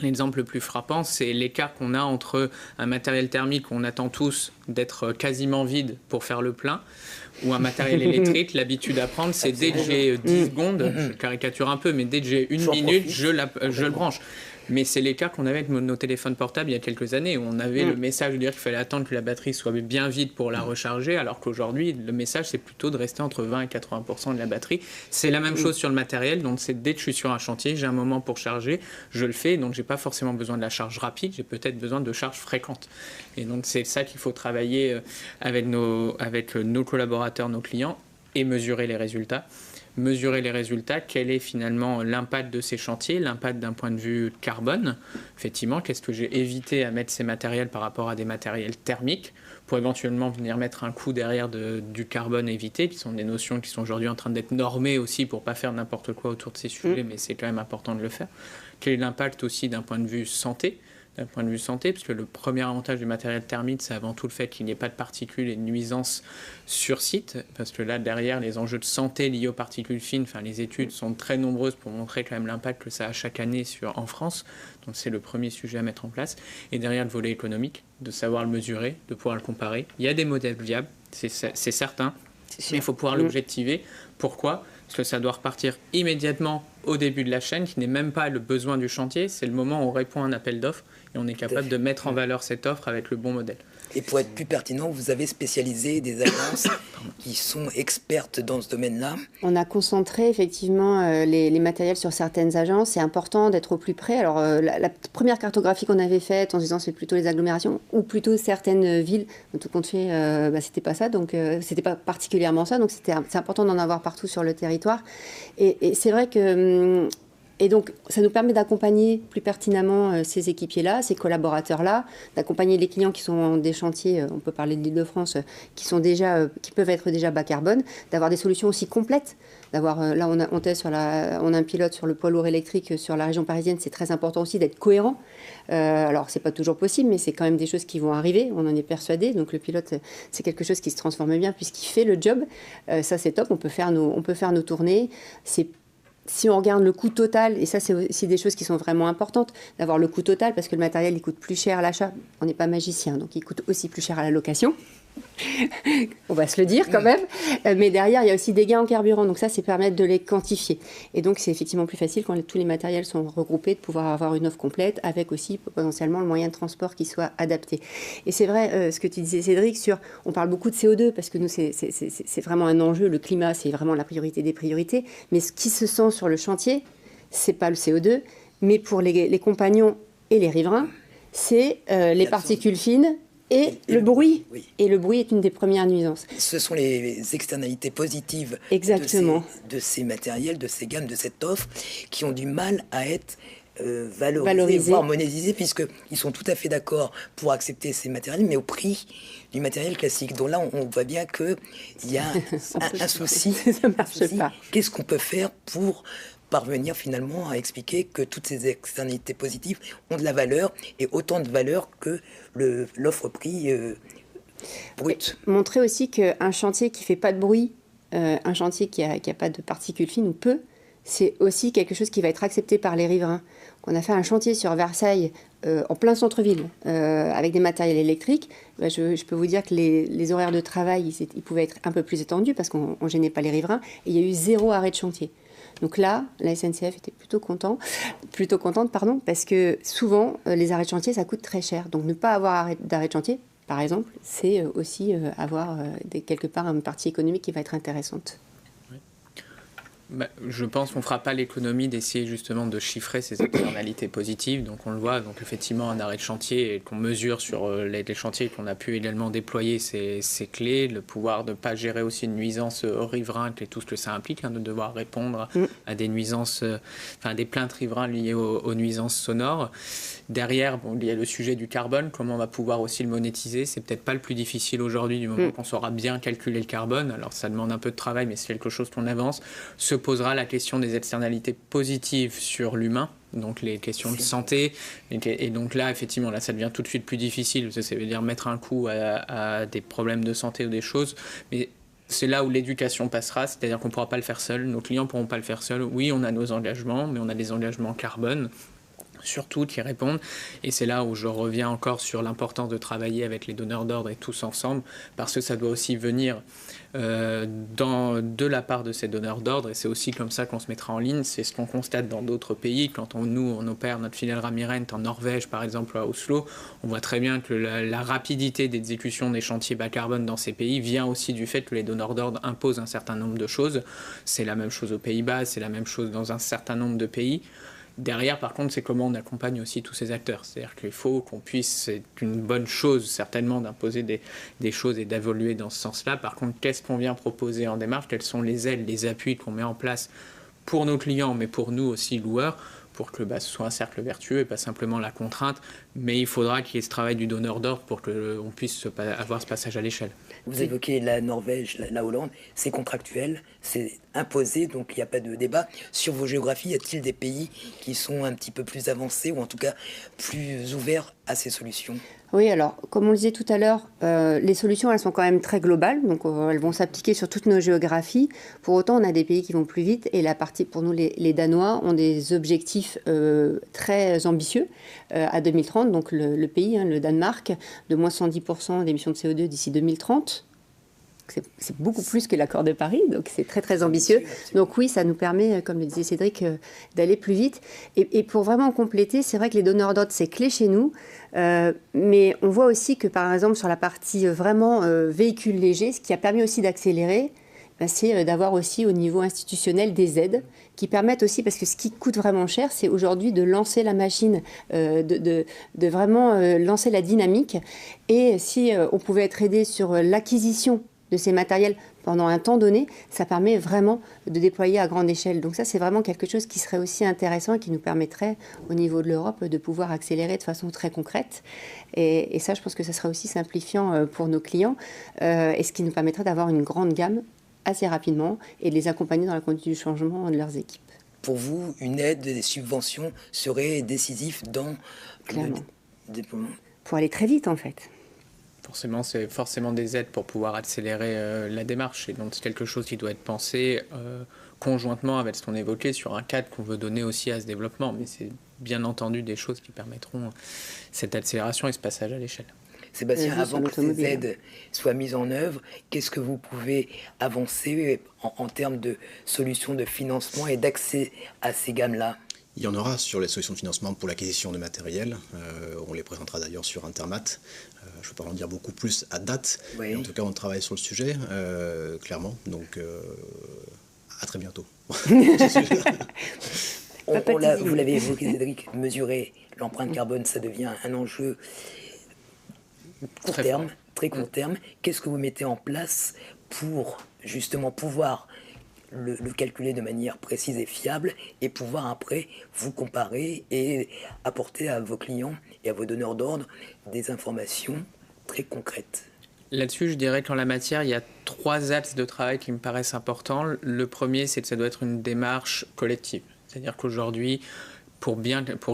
L'exemple le plus frappant, c'est l'écart qu'on a entre un matériel thermique qu'on attend tous d'être quasiment vide pour faire le plein, ou un matériel électrique. L'habitude à prendre, c'est dès que j'ai 10 secondes, je caricature un peu, mais dès que j'ai une minute, je le branche. Mais c'est l'écart qu'on avait avec nos téléphones portables il y a quelques années, où on avait le message de dire qu'il fallait attendre que la batterie soit bien vide pour la recharger, alors qu'aujourd'hui, le message, c'est plutôt de rester entre 20 et 80% de la batterie. C'est la même chose sur le matériel, donc c'est dès que je suis sur un chantier, j'ai un moment pour charger, je le fais, donc j'ai pas forcément besoin de la charge rapide, j'ai peut-être besoin de charge fréquente. Et donc c'est ça qu'il faut travailler avec nos collaborateurs, nos clients, et mesurer les résultats. Mesurer les résultats, quel est finalement l'impact de ces chantiers, l'impact d'un point de vue carbone. Effectivement, qu'est-ce que j'ai évité à mettre ces matériels par rapport à des matériels thermiques pour éventuellement venir mettre un coup derrière du carbone évité, qui sont des notions qui sont aujourd'hui en train d'être normées aussi pour ne pas faire n'importe quoi autour de ces sujets, mais c'est quand même important de le faire. Quel est l'impact aussi d'un point de vue santé ? D'un point de vue santé, parce que le premier avantage du matériel thermique, c'est avant tout le fait qu'il n'y ait pas de particules et de nuisances sur site, parce que là, derrière, les enjeux de santé liés aux particules fines, enfin, les études sont très nombreuses pour montrer quand même l'impact que ça a chaque année en France, donc c'est le premier sujet à mettre en place, et derrière le volet économique, de savoir le mesurer, de pouvoir le comparer. Il y a des modèles viables, c'est certain, mais il faut pouvoir l'objectiver. Pourquoi ? Parce que ça doit repartir immédiatement au début de la chaîne, qui n'est même pas le besoin du chantier, c'est le moment où on répond à un appel d'offres et on est capable de mettre en valeur cette offre avec le bon modèle. Et pour être plus pertinent, vous avez spécialisé des agences qui sont expertes dans ce domaine-là. On a concentré effectivement les matériels sur certaines agences. C'est important d'être au plus près. Alors la première cartographie qu'on avait faite en se disant c'est plutôt les agglomérations ou plutôt certaines villes. En tout compte fait, c'était pas ça, donc c'était pas particulièrement ça. Donc c'est important d'en avoir partout sur le territoire. Et c'est vrai que et donc, ça nous permet d'accompagner plus pertinemment ces équipiers-là, ces collaborateurs-là, d'accompagner les clients qui sont dans des chantiers, on peut parler de l'Île-de-France, qui peuvent être déjà bas carbone, d'avoir des solutions aussi complètes. Là, on a un pilote sur le poids lourd électrique sur la région parisienne. C'est très important aussi d'être cohérent. Alors, c'est pas toujours possible, mais c'est quand même des choses qui vont arriver. On en est persuadé. Donc, le pilote, c'est quelque chose qui se transforme bien puisqu'il fait le job. Ça, c'est top. On peut faire nos tournées. Si on regarde le coût total, et ça c'est aussi des choses qui sont vraiment importantes, d'avoir le coût total, parce que le matériel il coûte plus cher à l'achat, on n'est pas magicien, donc il coûte aussi plus cher à la location. On va se le dire quand même, mais derrière il y a aussi des gains en carburant, donc ça c'est permettre de les quantifier. Et donc c'est effectivement plus facile quand tous les matériels sont regroupés de pouvoir avoir une offre complète avec aussi potentiellement le moyen de transport qui soit adapté. Et c'est vrai ce que tu disais Cédric, on parle beaucoup de CO2 parce que nous c'est vraiment un enjeu, le climat c'est vraiment la priorité des priorités, mais ce qui se sent sur le chantier, c'est pas le CO2, mais pour les compagnons et les riverains, c'est les particules fines. Et le bruit. Oui. Et le bruit est une des premières nuisances. Ce sont les externalités positives de ces matériels, de ces gammes, de cette offre, qui ont du mal à être valorisés, voire monétisés, puisqu'ils sont tout à fait d'accord pour accepter ces matériels, mais au prix du matériel classique. Donc là, on voit bien qu'il y a un souci. Ça marche pas. Qu'est-ce qu'on peut faire pour parvenir finalement à expliquer que toutes ces externalités positives ont de la valeur et autant de valeur que l'offre-prix brut. Montrer aussi qu'un chantier qui ne fait pas de bruit, un chantier qui n'a pas de particules fines ou peu, c'est aussi quelque chose qui va être accepté par les riverains. On a fait un chantier sur Versailles en plein centre-ville avec des matériels électriques. Je peux vous dire que les horaires de travail ils pouvaient être un peu plus étendus parce qu'on ne gênait pas les riverains et il y a eu 0 arrêt de chantier. Donc là, la SNCF était plutôt contente, parce que souvent, les arrêts de chantier, ça coûte très cher. Donc ne pas avoir d'arrêt de chantier, par exemple, c'est aussi avoir quelque part une partie économique qui va être intéressante. Je pense qu'on ne fera pas l'économie d'essayer justement de chiffrer ces externalités positives. Donc on le voit, donc effectivement un arrêt de chantier et qu'on mesure sur les chantiers qu'on a pu également déployer ces clés, le pouvoir de ne pas gérer aussi une nuisance riverain et tout ce que ça implique, de devoir répondre à des nuisances, des plaintes riverains liées aux nuisances sonores. Derrière, il y a le sujet du carbone, comment on va pouvoir aussi le monétiser. C'est peut-être pas le plus difficile aujourd'hui du moment qu'on saura bien calculer le carbone. Alors ça demande un peu de travail, mais c'est quelque chose qu'on avance. Se posera la question des externalités positives sur l'humain, donc les questions de santé. Et donc là, effectivement, ça devient tout de suite plus difficile, parce que ça veut dire mettre un coup à des problèmes de santé ou des choses. Mais c'est là où l'éducation passera, c'est-à-dire qu'on ne pourra pas le faire seul, nos clients ne pourront pas le faire seuls. Oui, on a nos engagements, mais on a des engagements carbone. surtout qui répondent. Et c'est là où je reviens encore sur l'importance de travailler avec les donneurs d'ordre et tous ensemble, parce que ça doit aussi venir de la part de ces donneurs d'ordre, et c'est aussi comme ça qu'on se mettra en ligne. C'est ce qu'on constate dans d'autres pays. Quand on opère notre filiale Ramirent en Norvège, par exemple à Oslo, on voit très bien que la rapidité d'exécution des chantiers bas carbone dans ces pays vient aussi du fait que les donneurs d'ordre imposent un certain nombre de choses. C'est la même chose aux Pays-Bas, c'est la même chose dans un certain nombre de pays. Derrière, par contre, c'est comment on accompagne aussi tous ces acteurs. C'est-à-dire qu'il faut qu'on puisse, c'est une bonne chose certainement d'imposer des choses et d'évoluer dans ce sens-là. Par contre, qu'est-ce qu'on vient proposer en démarche? Quelles sont les aides, les appuis qu'on met en place pour nos clients, mais pour nous aussi loueurs, pour que ce soit un cercle vertueux et pas simplement la contrainte. Mais il faudra qu'il y ait ce travail du donneur d'ordre pour qu'on puisse avoir ce passage à l'échelle. Vous évoquez la Norvège, la Hollande, c'est contractuel, c'est imposé, donc il n'y a pas de débat. Sur vos géographies, y a-t-il des pays qui sont un petit peu plus avancés ou en tout cas plus ouverts à ces solutions? Oui, alors, comme on le disait tout à l'heure, les solutions, elles sont quand même très globales, donc elles vont s'appliquer sur toutes nos géographies. Pour autant, on a des pays qui vont plus vite, et la partie, pour nous, les Danois, ont des objectifs très ambitieux à 2030. Donc le pays, le Danemark, de moins 110% d'émissions de CO2 d'ici 2030. C'est beaucoup plus que l'accord de Paris, donc c'est très très ambitieux. Donc oui, ça nous permet, comme le disait Cédric, d'aller plus vite. Et pour vraiment compléter, c'est vrai que les donneurs d'ordre, c'est clé chez nous, mais on voit aussi que par exemple sur la partie vraiment véhicules légers, ce qui a permis aussi d'accélérer, c'est d'avoir aussi au niveau institutionnel des aides qui permettent aussi, parce que ce qui coûte vraiment cher, c'est aujourd'hui de lancer la machine, de vraiment lancer la dynamique. Et si on pouvait être aidé sur l'acquisition de ces matériels pendant un temps donné, ça permet vraiment de déployer à grande échelle. Donc ça, c'est vraiment quelque chose qui serait aussi intéressant et qui nous permettrait, au niveau de l'Europe, de pouvoir accélérer de façon très concrète. Et ça, je pense que ça serait aussi simplifiant pour nos clients, et ce qui nous permettrait d'avoir une grande gamme assez rapidement et de les accompagner dans la conduite du changement de leurs équipes. Pour vous, une aide, des subventions seraient décisives dans le déploiement? Pour aller très vite, en fait. Forcément, c'est forcément des aides pour pouvoir accélérer la démarche. Et donc, c'est quelque chose qui doit être pensé conjointement avec ce qu'on évoquait sur un cadre qu'on veut donner aussi à ce développement. Mais c'est bien entendu des choses qui permettront cette accélération et ce passage à l'échelle. Sébastien, avant que ces aides soient mises en œuvre, qu'est-ce que vous pouvez avancer en termes de solutions de financement et d'accès à ces gammes-là? Il y en aura sur les solutions de financement pour l'acquisition de matériel. On les présentera d'ailleurs sur Intermat. Je ne peux pas en dire beaucoup plus à date. Oui. En tout cas, on travaille sur le sujet, clairement. Donc, à très bientôt. Vous l'avez évoqué, Cédric, mesurer l'empreinte carbone, ça devient un enjeu très court terme. Qu'est-ce que vous mettez en place pour justement pouvoir le calculer de manière précise et fiable et pouvoir après vous comparer et apporter à vos clients et à vos donneurs d'ordre des informations très concrètes? Là-dessus, je dirais qu'en la matière, il y a 3 axes de travail qui me paraissent importants. Le premier, c'est que ça doit être une démarche collective. C'est-à-dire qu'aujourd'hui, pour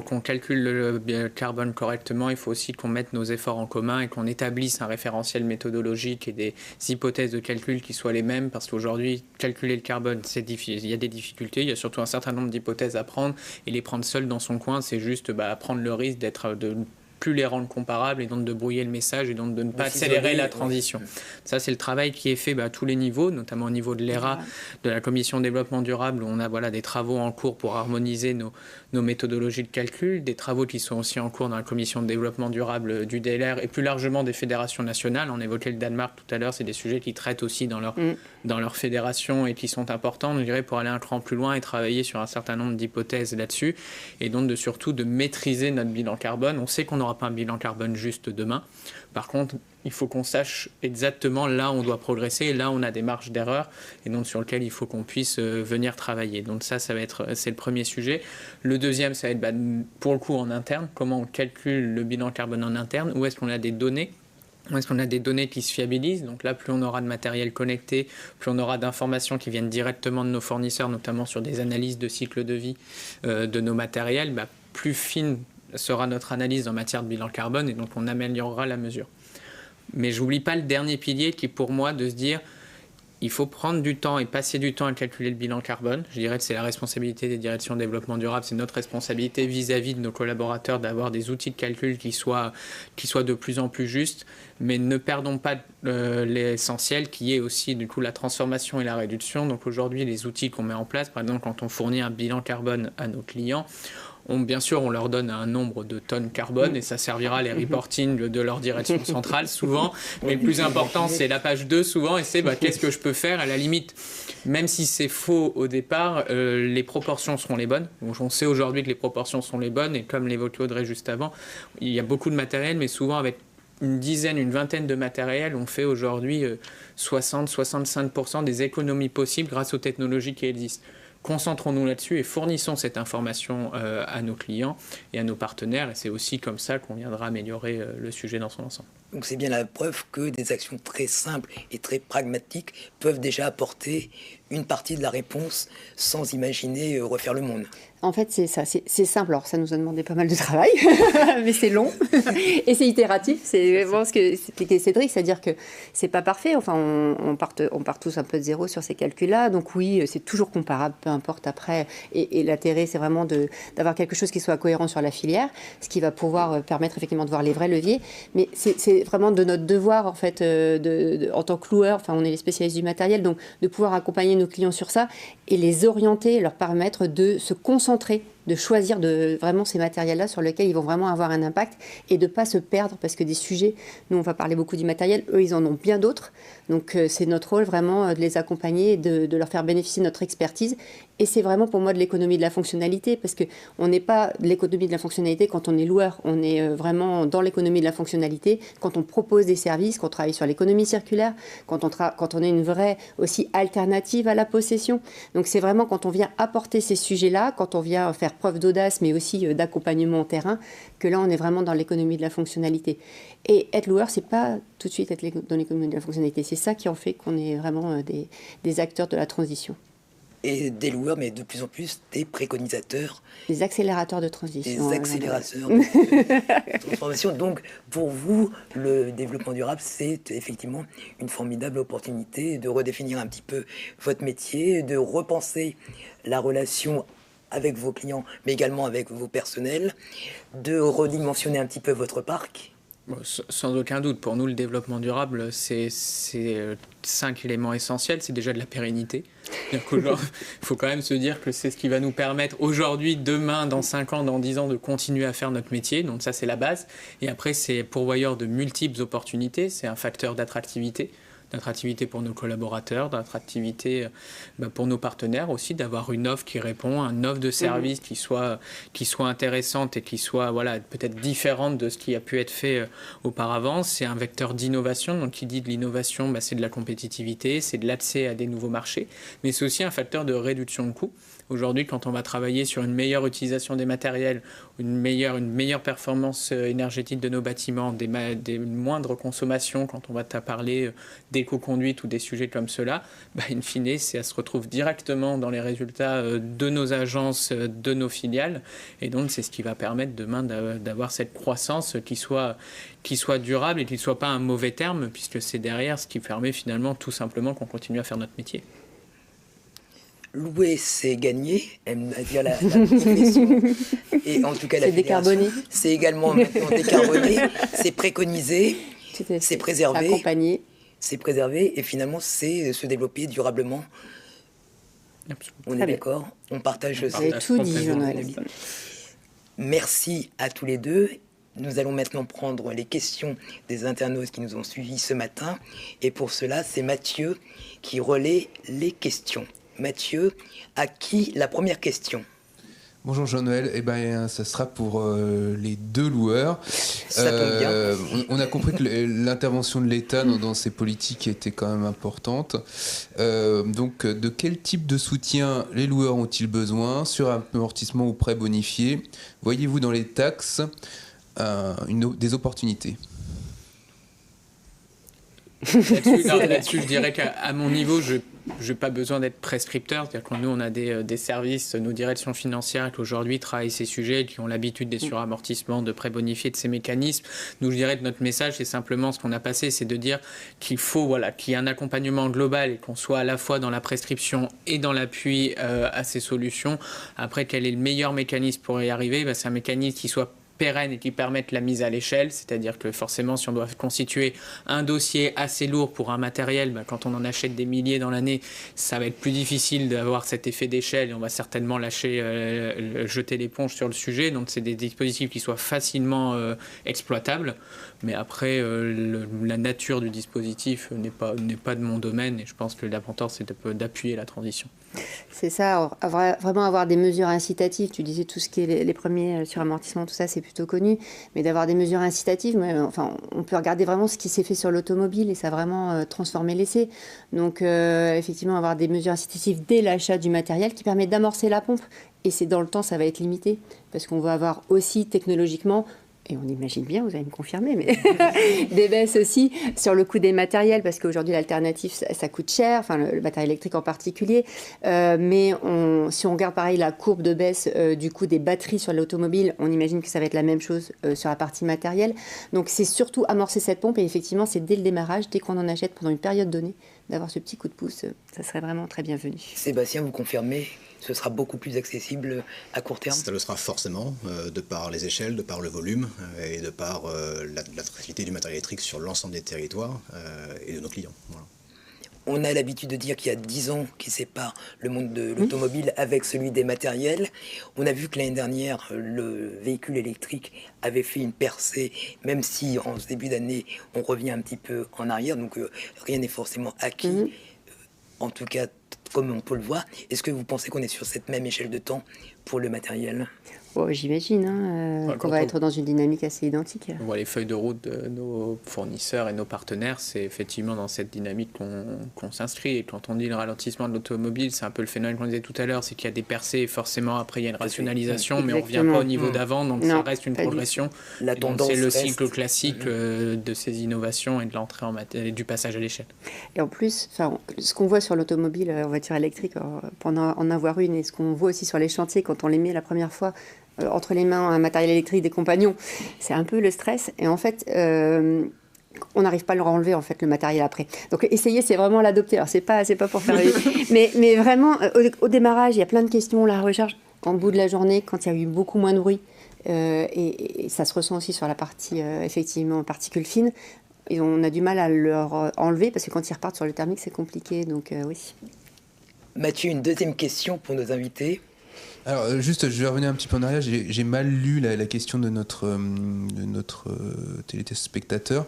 qu'on calcule le carbone correctement, il faut aussi qu'on mette nos efforts en commun et qu'on établisse un référentiel méthodologique et des hypothèses de calcul qui soient les mêmes, parce qu'aujourd'hui, calculer le carbone, c'est difficile. Il y a des difficultés, il y a surtout un certain nombre d'hypothèses à prendre, et les prendre seules dans son coin, c'est juste prendre le risque de plus les rendre comparables et donc de brouiller le message et donc de ne pas accélérer la transition. Ça, c'est le travail qui est fait à tous les niveaux, notamment au niveau de l'ERA, de la Commission développement durable, où on a des travaux en cours pour harmoniser nos méthodologies de calcul, des travaux qui sont aussi en cours dans la Commission de développement durable du DLR et plus largement des fédérations nationales. On évoquait le Danemark tout à l'heure, c'est des sujets qui traitent aussi dans leur fédération et qui sont importants, je dirais, pour aller un cran plus loin et travailler sur un certain nombre d'hypothèses là-dessus, et donc surtout de maîtriser notre bilan carbone. On sait qu'on n'aura pas un bilan carbone juste demain. Par contre, il faut qu'on sache exactement là où on doit progresser, et là où on a des marges d'erreur, et donc sur lequel il faut qu'on puisse venir travailler. Donc c'est le premier sujet. Le deuxième, ça va être pour le coup en interne, comment on calcule le bilan carbone en interne, où est-ce qu'on a des données. Où est-ce qu'on a des données qui se fiabilisent? Donc là, plus on aura de matériel connecté, plus on aura d'informations qui viennent directement de nos fournisseurs, notamment sur des analyses de cycle de vie de nos matériels, plus fine sera notre analyse en matière de bilan carbone, et donc on améliorera la mesure. Mais j'oublie pas le dernier pilier qui est pour moi de se dire il faut prendre du temps et passer du temps à calculer le bilan carbone. Je dirais que c'est la responsabilité des directions de développement durable, c'est notre responsabilité vis-à-vis de nos collaborateurs d'avoir des outils de calcul qui soient de plus en plus justes, mais ne perdons pas l'essentiel qui est aussi du coup la transformation et la réduction. Donc aujourd'hui, les outils qu'on met en place, par exemple quand on fournit un bilan carbone à nos clients, bien sûr, on leur donne un nombre de tonnes carbone et ça servira les reporting de leur direction centrale souvent. Mais le plus important, c'est la page 2 souvent et c'est qu'est-ce que je peux faire à la limite. Même si c'est faux au départ, les proportions seront les bonnes. Donc, on sait aujourd'hui que les proportions sont les bonnes et comme l'évoquait Audrey juste avant, il y a beaucoup de matériel, mais souvent avec une vingtaine de matériels, on fait aujourd'hui 60-65% des économies possibles grâce aux technologies qui existent. Concentrons-nous là-dessus et fournissons cette information à nos clients et à nos partenaires. Et c'est aussi comme ça qu'on viendra améliorer le sujet dans son ensemble. Donc c'est bien la preuve que des actions très simples et très pragmatiques peuvent déjà apporter une partie de la réponse sans imaginer refaire le monde. En fait, c'est ça, c'est simple. Alors, ça nous a demandé pas mal de travail, mais c'est long et c'est itératif. C'est vraiment ce que expliquait Cédric, c'est-à-dire que c'est pas parfait. Enfin, on part tous un peu de zéro sur ces calculs-là. Donc oui, c'est toujours comparable, peu importe après. Et l'intérêt, c'est vraiment d'avoir quelque chose qui soit cohérent sur la filière, ce qui va pouvoir permettre effectivement de voir les vrais leviers. Mais c'est vraiment de notre devoir, en fait, en tant que loueur. Enfin, on est les spécialistes du matériel, donc de pouvoir accompagner nos clients sur ça et les orienter, leur permettre de se concentrer, de choisir vraiment ces matériels-là sur lesquels ils vont vraiment avoir un impact et de ne pas se perdre parce que des sujets, nous on va parler beaucoup du matériel, eux ils en ont bien d'autres. Donc c'est notre rôle vraiment de les accompagner et de leur faire bénéficier de notre expertise. Et c'est vraiment pour moi de l'économie de la fonctionnalité parce qu'on n'est pas de l'économie de la fonctionnalité quand on est loueur, on est vraiment dans l'économie de la fonctionnalité quand on propose des services, quand on travaille sur l'économie circulaire, quand on est une vraie aussi alternative à la possession. Donc c'est vraiment quand on vient apporter ces sujets-là, quand on vient faire preuve d'audace mais aussi d'accompagnement au terrain, que là on est vraiment dans l'économie de la fonctionnalité. Et être loueur, c'est pas tout de suite être dans l'économie de la fonctionnalité, c'est ça qui en fait qu'on est vraiment des acteurs de la transition. Et des loueurs, mais de plus en plus des préconisateurs. Des accélérateurs de transition. Des accélérateurs de transformation. Donc, pour vous, le développement durable, c'est effectivement une formidable opportunité de redéfinir un petit peu votre métier, de repenser la relation avec vos clients, mais également avec vos personnels, de redimensionner un petit peu votre parc. Sans aucun doute, pour nous, le développement durable, c'est 5 éléments essentiels. C'est déjà de la pérennité. Il faut quand même se dire que c'est ce qui va nous permettre aujourd'hui, demain, dans 5 ans, dans 10 ans, de continuer à faire notre métier. Donc ça, c'est la base. Et après, c'est pourvoyeur de multiples opportunités. C'est un facteur d'attractivité pour nos collaborateurs, d'attractivité pour nos partenaires aussi, d'avoir une offre qui répond, une offre de service qui soit intéressante et qui soit peut-être différente de ce qui a pu être fait auparavant. C'est un vecteur d'innovation, donc qui dit de l'innovation, c'est de la compétitivité, c'est de l'accès à des nouveaux marchés, mais c'est aussi un facteur de réduction de coûts. Aujourd'hui, quand on va travailler sur une meilleure utilisation des matériels, une meilleure performance énergétique de nos bâtiments, des moindres consommations, quand on va parler d'éco-conduite ou des sujets comme cela, in fine, ça se retrouve directement dans les résultats de nos agences, de nos filiales. Et donc, c'est ce qui va permettre demain d'avoir cette croissance qui soit durable et qui ne soit pas un mauvais terme, puisque c'est derrière ce qui permet finalement tout simplement qu'on continue à faire notre métier. Louer, c'est gagner, aime à dire la profession. Et en tout cas, la décarboné. C'est également maintenant décarboné, c'est préconisé, c'est préservé. Accompagné. C'est préservé et finalement, c'est se développer durablement. Absolument. On est d'accord, on partage ça. Vous avez tout dit, Jean-Noël. Merci à tous les deux. Nous allons maintenant prendre les questions des internautes qui nous ont suivis ce matin. Et pour cela, c'est Mathieu qui relaie les questions. Mathieu, à qui la première question ? Bonjour Jean-Noël, ça sera pour les deux loueurs. Ça tombe bien. On a compris que l'intervention de l'État dans ces politiques était quand même importante. Donc, de quel type de soutien les loueurs ont-ils besoin ? Sur un amortissement ou prêt bonifié ? Voyez-vous dans les taxes des opportunités ? Là-dessus, je dirais qu'à mon niveau, je n'ai pas besoin d'être prescripteur. C'est-à-dire que nous, on a des services, nos directions financières qui aujourd'hui travaillent ces sujets, qui ont l'habitude des suramortissements, de prêts bonifiés, de ces mécanismes. Nous, je dirais que notre message, c'est simplement ce qu'on a passé, c'est de dire qu'il faut qu'il y ait un accompagnement global et qu'on soit à la fois dans la prescription et dans l'appui à ces solutions. Après, quel est le meilleur mécanisme pour y arriver? C'est un mécanisme qui soit pérenne et qui permettent la mise à l'échelle, c'est-à-dire que forcément si on doit constituer un dossier assez lourd pour un matériel, quand on en achète des milliers dans l'année, ça va être plus difficile d'avoir cet effet d'échelle et on va certainement jeter l'éponge sur le sujet. Donc c'est des dispositifs qui soient facilement exploitables, mais après la nature du dispositif n'est pas de mon domaine et je pense que l'important c'est d'appuyer la transition. C'est ça, vraiment avoir des mesures incitatives. Tu disais tout ce qui est les premiers suramortissements, tout ça, c'est plutôt connu. Mais d'avoir des mesures incitatives, on peut regarder vraiment ce qui s'est fait sur l'automobile et ça a vraiment transformé l'essai. Donc, effectivement, avoir des mesures incitatives dès l'achat du matériel qui permet d'amorcer la pompe. Et c'est dans le temps, ça va être limité. Parce qu'on va avoir aussi technologiquement... Et on imagine bien, vous allez me confirmer, mais des baisses aussi sur le coût des matériels, parce qu'aujourd'hui l'alternative, ça coûte cher, enfin le matériel électrique en particulier. Mais si on regarde pareil la courbe de baisse du coût des batteries sur l'automobile, on imagine que ça va être la même chose sur la partie matérielle. Donc c'est surtout amorcer cette pompe, et effectivement c'est dès le démarrage, dès qu'on en achète pendant une période donnée, d'avoir ce petit coup de pouce, ça serait vraiment très bienvenu. Sébastien, vous confirmez, ce sera beaucoup plus accessible à court terme? Ça le sera forcément, de par les échelles, de par le volume et de par l'attractivité du matériel électrique sur l'ensemble des territoires et de nos clients. Voilà. On a l'habitude de dire qu'il y a 10 ans qui séparent le monde de l'automobile avec celui des matériels. On a vu que l'année dernière, le véhicule électrique avait fait une percée, même si en ce début d'année, on revient un petit peu en arrière. Donc rien n'est forcément acquis, en tout cas comme on peut le voir. Est-ce que vous pensez qu'on est sur cette même échelle de temps pour le matériel? J'imagine qu'on va être dans une dynamique assez identique. On voit les feuilles de route de nos fournisseurs et nos partenaires, c'est effectivement dans cette dynamique qu'on s'inscrit. Et quand on dit le ralentissement de l'automobile, c'est un peu le phénomène qu'on disait tout à l'heure, c'est qu'il y a des percées et forcément après il y a une rationalisation, mais on ne revient pas au niveau d'avant, donc ça reste une progression. La tendance c'est le reste... cycle classique de ces innovations et de l'entrée et du passage à l'échelle. Et en plus, ce qu'on voit sur l'automobile en voiture électrique, pour en avoir une, et ce qu'on voit aussi sur les chantiers quand on les met la première fois, entre les mains un matériel électrique des compagnons, c'est un peu le stress. Et en fait, on n'arrive pas à leur enlever en fait, le matériel après. Donc essayer, c'est vraiment l'adopter. Alors c'est pas pour faire... mais vraiment, au démarrage, il y a plein de questions, la recherche, en bout de la journée, quand il y a eu beaucoup moins de bruit, et ça se ressent aussi sur la partie, effectivement, particules fines, et on a du mal à leur enlever, parce que quand ils repartent sur le thermique, c'est compliqué. Donc oui. Mathieu, une deuxième question pour nos invités. Alors juste, je vais revenir un petit peu en arrière, j'ai mal lu la question de notre téléspectateur.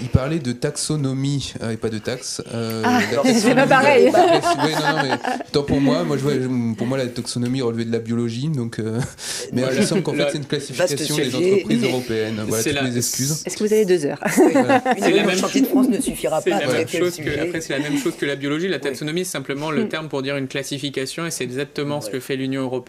Il parlait de taxonomie et pas de taxe. C'est pas pareil. Oui, non, mais tant pour moi la taxonomie relevait de la biologie, donc mais il semble qu'en fait c'est une classification des entreprises européennes. Voilà, toutes mes excuses. Est-ce que vous avez 2 heures? La même chantier de France ne suffira pas. Après, c'est la même chose que la biologie. La taxonomie, c'est simplement le terme pour dire une classification, et c'est exactement ce que fait l'Union européenne.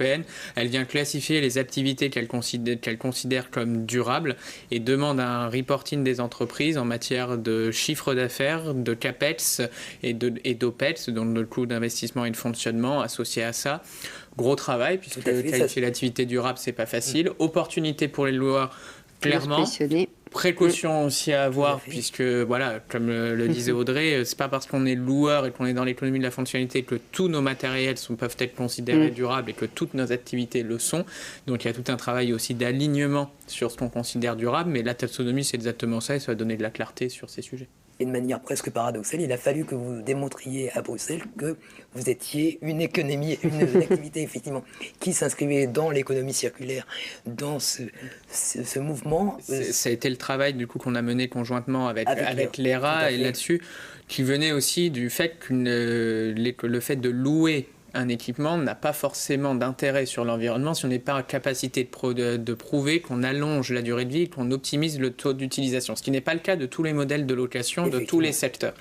Elle vient classifier les activités qu'elle considère comme durables et demande un reporting des entreprises en matière de chiffre d'affaires, de CAPEX et d'OPEX, donc le coût d'investissement et de fonctionnement associé à ça. Gros travail, puisque qualifier l'activité durable, c'est pas facile. Opportunité pour les loueurs, clairement. Précaution aussi à avoir, puisque, voilà, comme le disait Audrey, c'est pas parce qu'on est loueur et qu'on est dans l'économie de la fonctionnalité que tous nos matériels peuvent être considérés durables et que toutes nos activités le sont. Donc il y a tout un travail aussi d'alignement sur ce qu'on considère durable, mais la taxonomie, c'est exactement ça, et ça va donner de la clarté sur ces sujets. Et de manière presque paradoxale, il a fallu que vous démontriez à Bruxelles que vous étiez une activité effectivement qui s'inscrivait dans l'économie circulaire, dans ce mouvement. Ça a été le travail du coup qu'on a mené conjointement avec l'ERA et là-dessus, qui venait aussi du fait que le fait de louer un équipement n'a pas forcément d'intérêt sur l'environnement si on n'est pas en capacité de prouver qu'on allonge la durée de vie et qu'on optimise le taux d'utilisation. Ce qui n'est pas le cas de tous les modèles de location de tous les secteurs.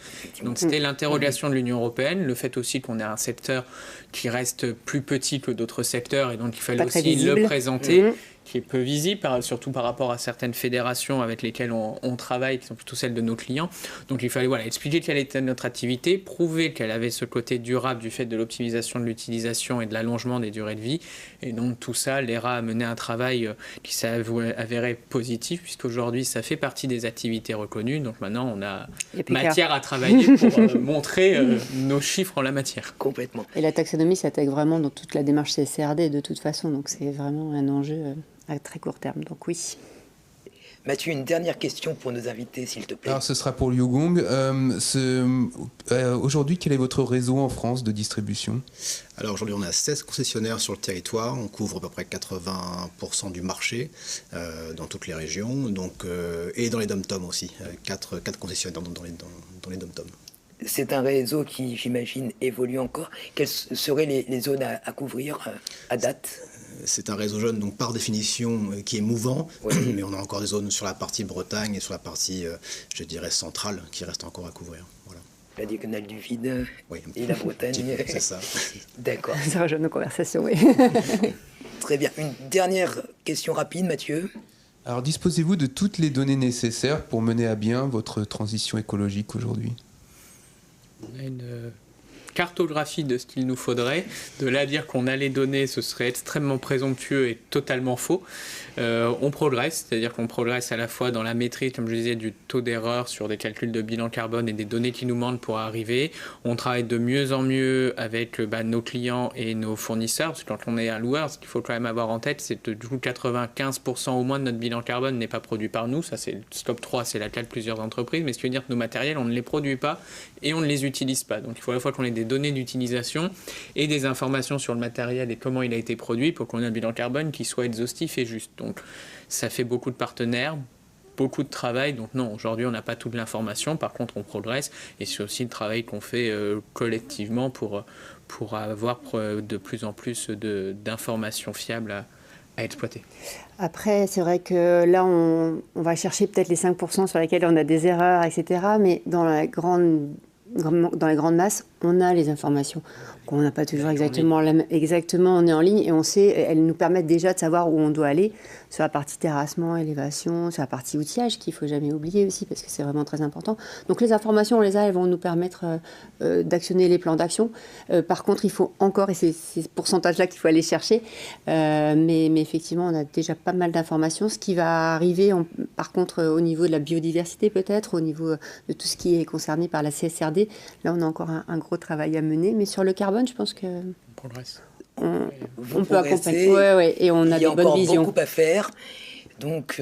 Donc c'était l'interrogation de l'Union européenne, le fait aussi qu'on ait un secteur qui reste plus petit que d'autres secteurs et donc il fallait aussi le présenter. qui est peu visible, surtout par rapport à certaines fédérations avec lesquelles on travaille, qui sont plutôt celles de nos clients. Donc il fallait expliquer quelle était notre activité, prouver qu'elle avait ce côté durable du fait de l'optimisation de l'utilisation et de l'allongement des durées de vie. Et donc tout ça, l'ERA a mené un travail qui s'est avéré positif, puisqu'aujourd'hui ça fait partie des activités reconnues. Donc maintenant on a matière à travailler pour montrer nos chiffres en la matière. Complètement. Et la taxonomie s'intègre vraiment dans toute la démarche CSRD de toute façon, donc c'est vraiment un enjeu à très court terme, donc oui. Mathieu, une dernière question pour nos invités, s'il te plaît. Alors, ce sera pour Liu Gong. Aujourd'hui, quel est votre réseau en France de distribution ? Alors aujourd'hui, on a 16 concessionnaires sur le territoire. On couvre à peu près 80% du marché dans toutes les régions, donc, et dans les dom-toms aussi. 4 concessionnaires dans les dom-toms. C'est un réseau qui, j'imagine, évolue encore. Quelles seraient les zones à couvrir à date ? C'est un réseau jeune, donc par définition, qui est mouvant, oui. Mais on a encore des zones sur la partie Bretagne et sur la partie, je dirais, centrale, qui restent encore à couvrir. Voilà. La diagonale du vide oui, et la Bretagne. C'est ça. D'accord. Ça rejoint nos conversations, oui. Très bien. Une dernière question rapide, Mathieu. Alors, disposez-vous de toutes les données nécessaires pour mener à bien votre transition écologique aujourd'hui ? On a une cartographie de ce qu'il nous faudrait. De là à dire qu'on a les données, ce serait extrêmement présomptueux et totalement faux. On progresse, c'est-à-dire qu'on progresse à la fois dans la maîtrise, comme je disais, du taux d'erreur sur des calculs de bilan carbone et des données qui nous manquent pour arriver. On travaille de mieux en mieux avec nos clients et nos fournisseurs, parce que quand on est un loueur, ce qu'il faut quand même avoir en tête, c'est que du coup 95% au moins de notre bilan carbone n'est pas produit par nous. Ça, c'est le scope 3, c'est la cas de plusieurs entreprises, mais ce qui veut dire que nos matériels, on ne les produit pas et on ne les utilise pas. Donc il faut à la fois qu'on ait des données d'utilisation et des informations sur le matériel et comment il a été produit pour qu'on ait un bilan carbone qui soit exhaustif et juste. Donc ça fait beaucoup de partenaires, beaucoup de travail. Donc non, aujourd'hui on n'a pas toute l'information, par contre on progresse et c'est aussi le travail qu'on fait collectivement pour avoir de plus en plus d'informations fiables à exploiter. Après, c'est vrai que là, on va chercher peut-être les 5% sur lesquels on a des erreurs, etc. Mais dans les grandes masses, on a les informations. On n'a pas toujours exactement, on est en ligne et on sait, elles nous permettent déjà de savoir où on doit aller sur la partie terrassement, élévation, sur la partie outillage qu'il ne faut jamais oublier aussi parce que c'est vraiment très important. Donc les informations, on les a, elles vont nous permettre d'actionner les plans d'action. Par contre, il faut encore, et c'est ce pourcentage-là qu'il faut aller chercher, mais effectivement, on a déjà pas mal d'informations. Ce qui va arriver, par contre, au niveau de la biodiversité peut-être, au niveau de tout ce qui est concerné par la CSRD, là, on a encore un gros travail à mener. Mais sur le carbone, je pense que On progresse. On peut accompagner. Ouais, et on a des bonnes visions. Il y a encore beaucoup à faire. Donc,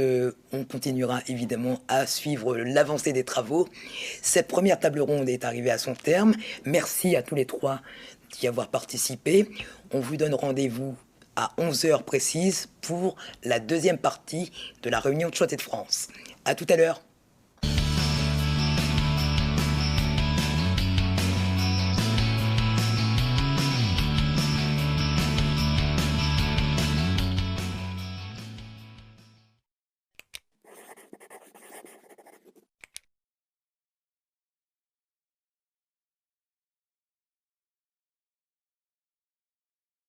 on continuera évidemment à suivre l'avancée des travaux. Cette première table ronde est arrivée à son terme. Merci à tous les trois d'y avoir participé. On vous donne rendez-vous à 11h précise pour la deuxième partie de la réunion de Chantier de France. À tout à l'heure.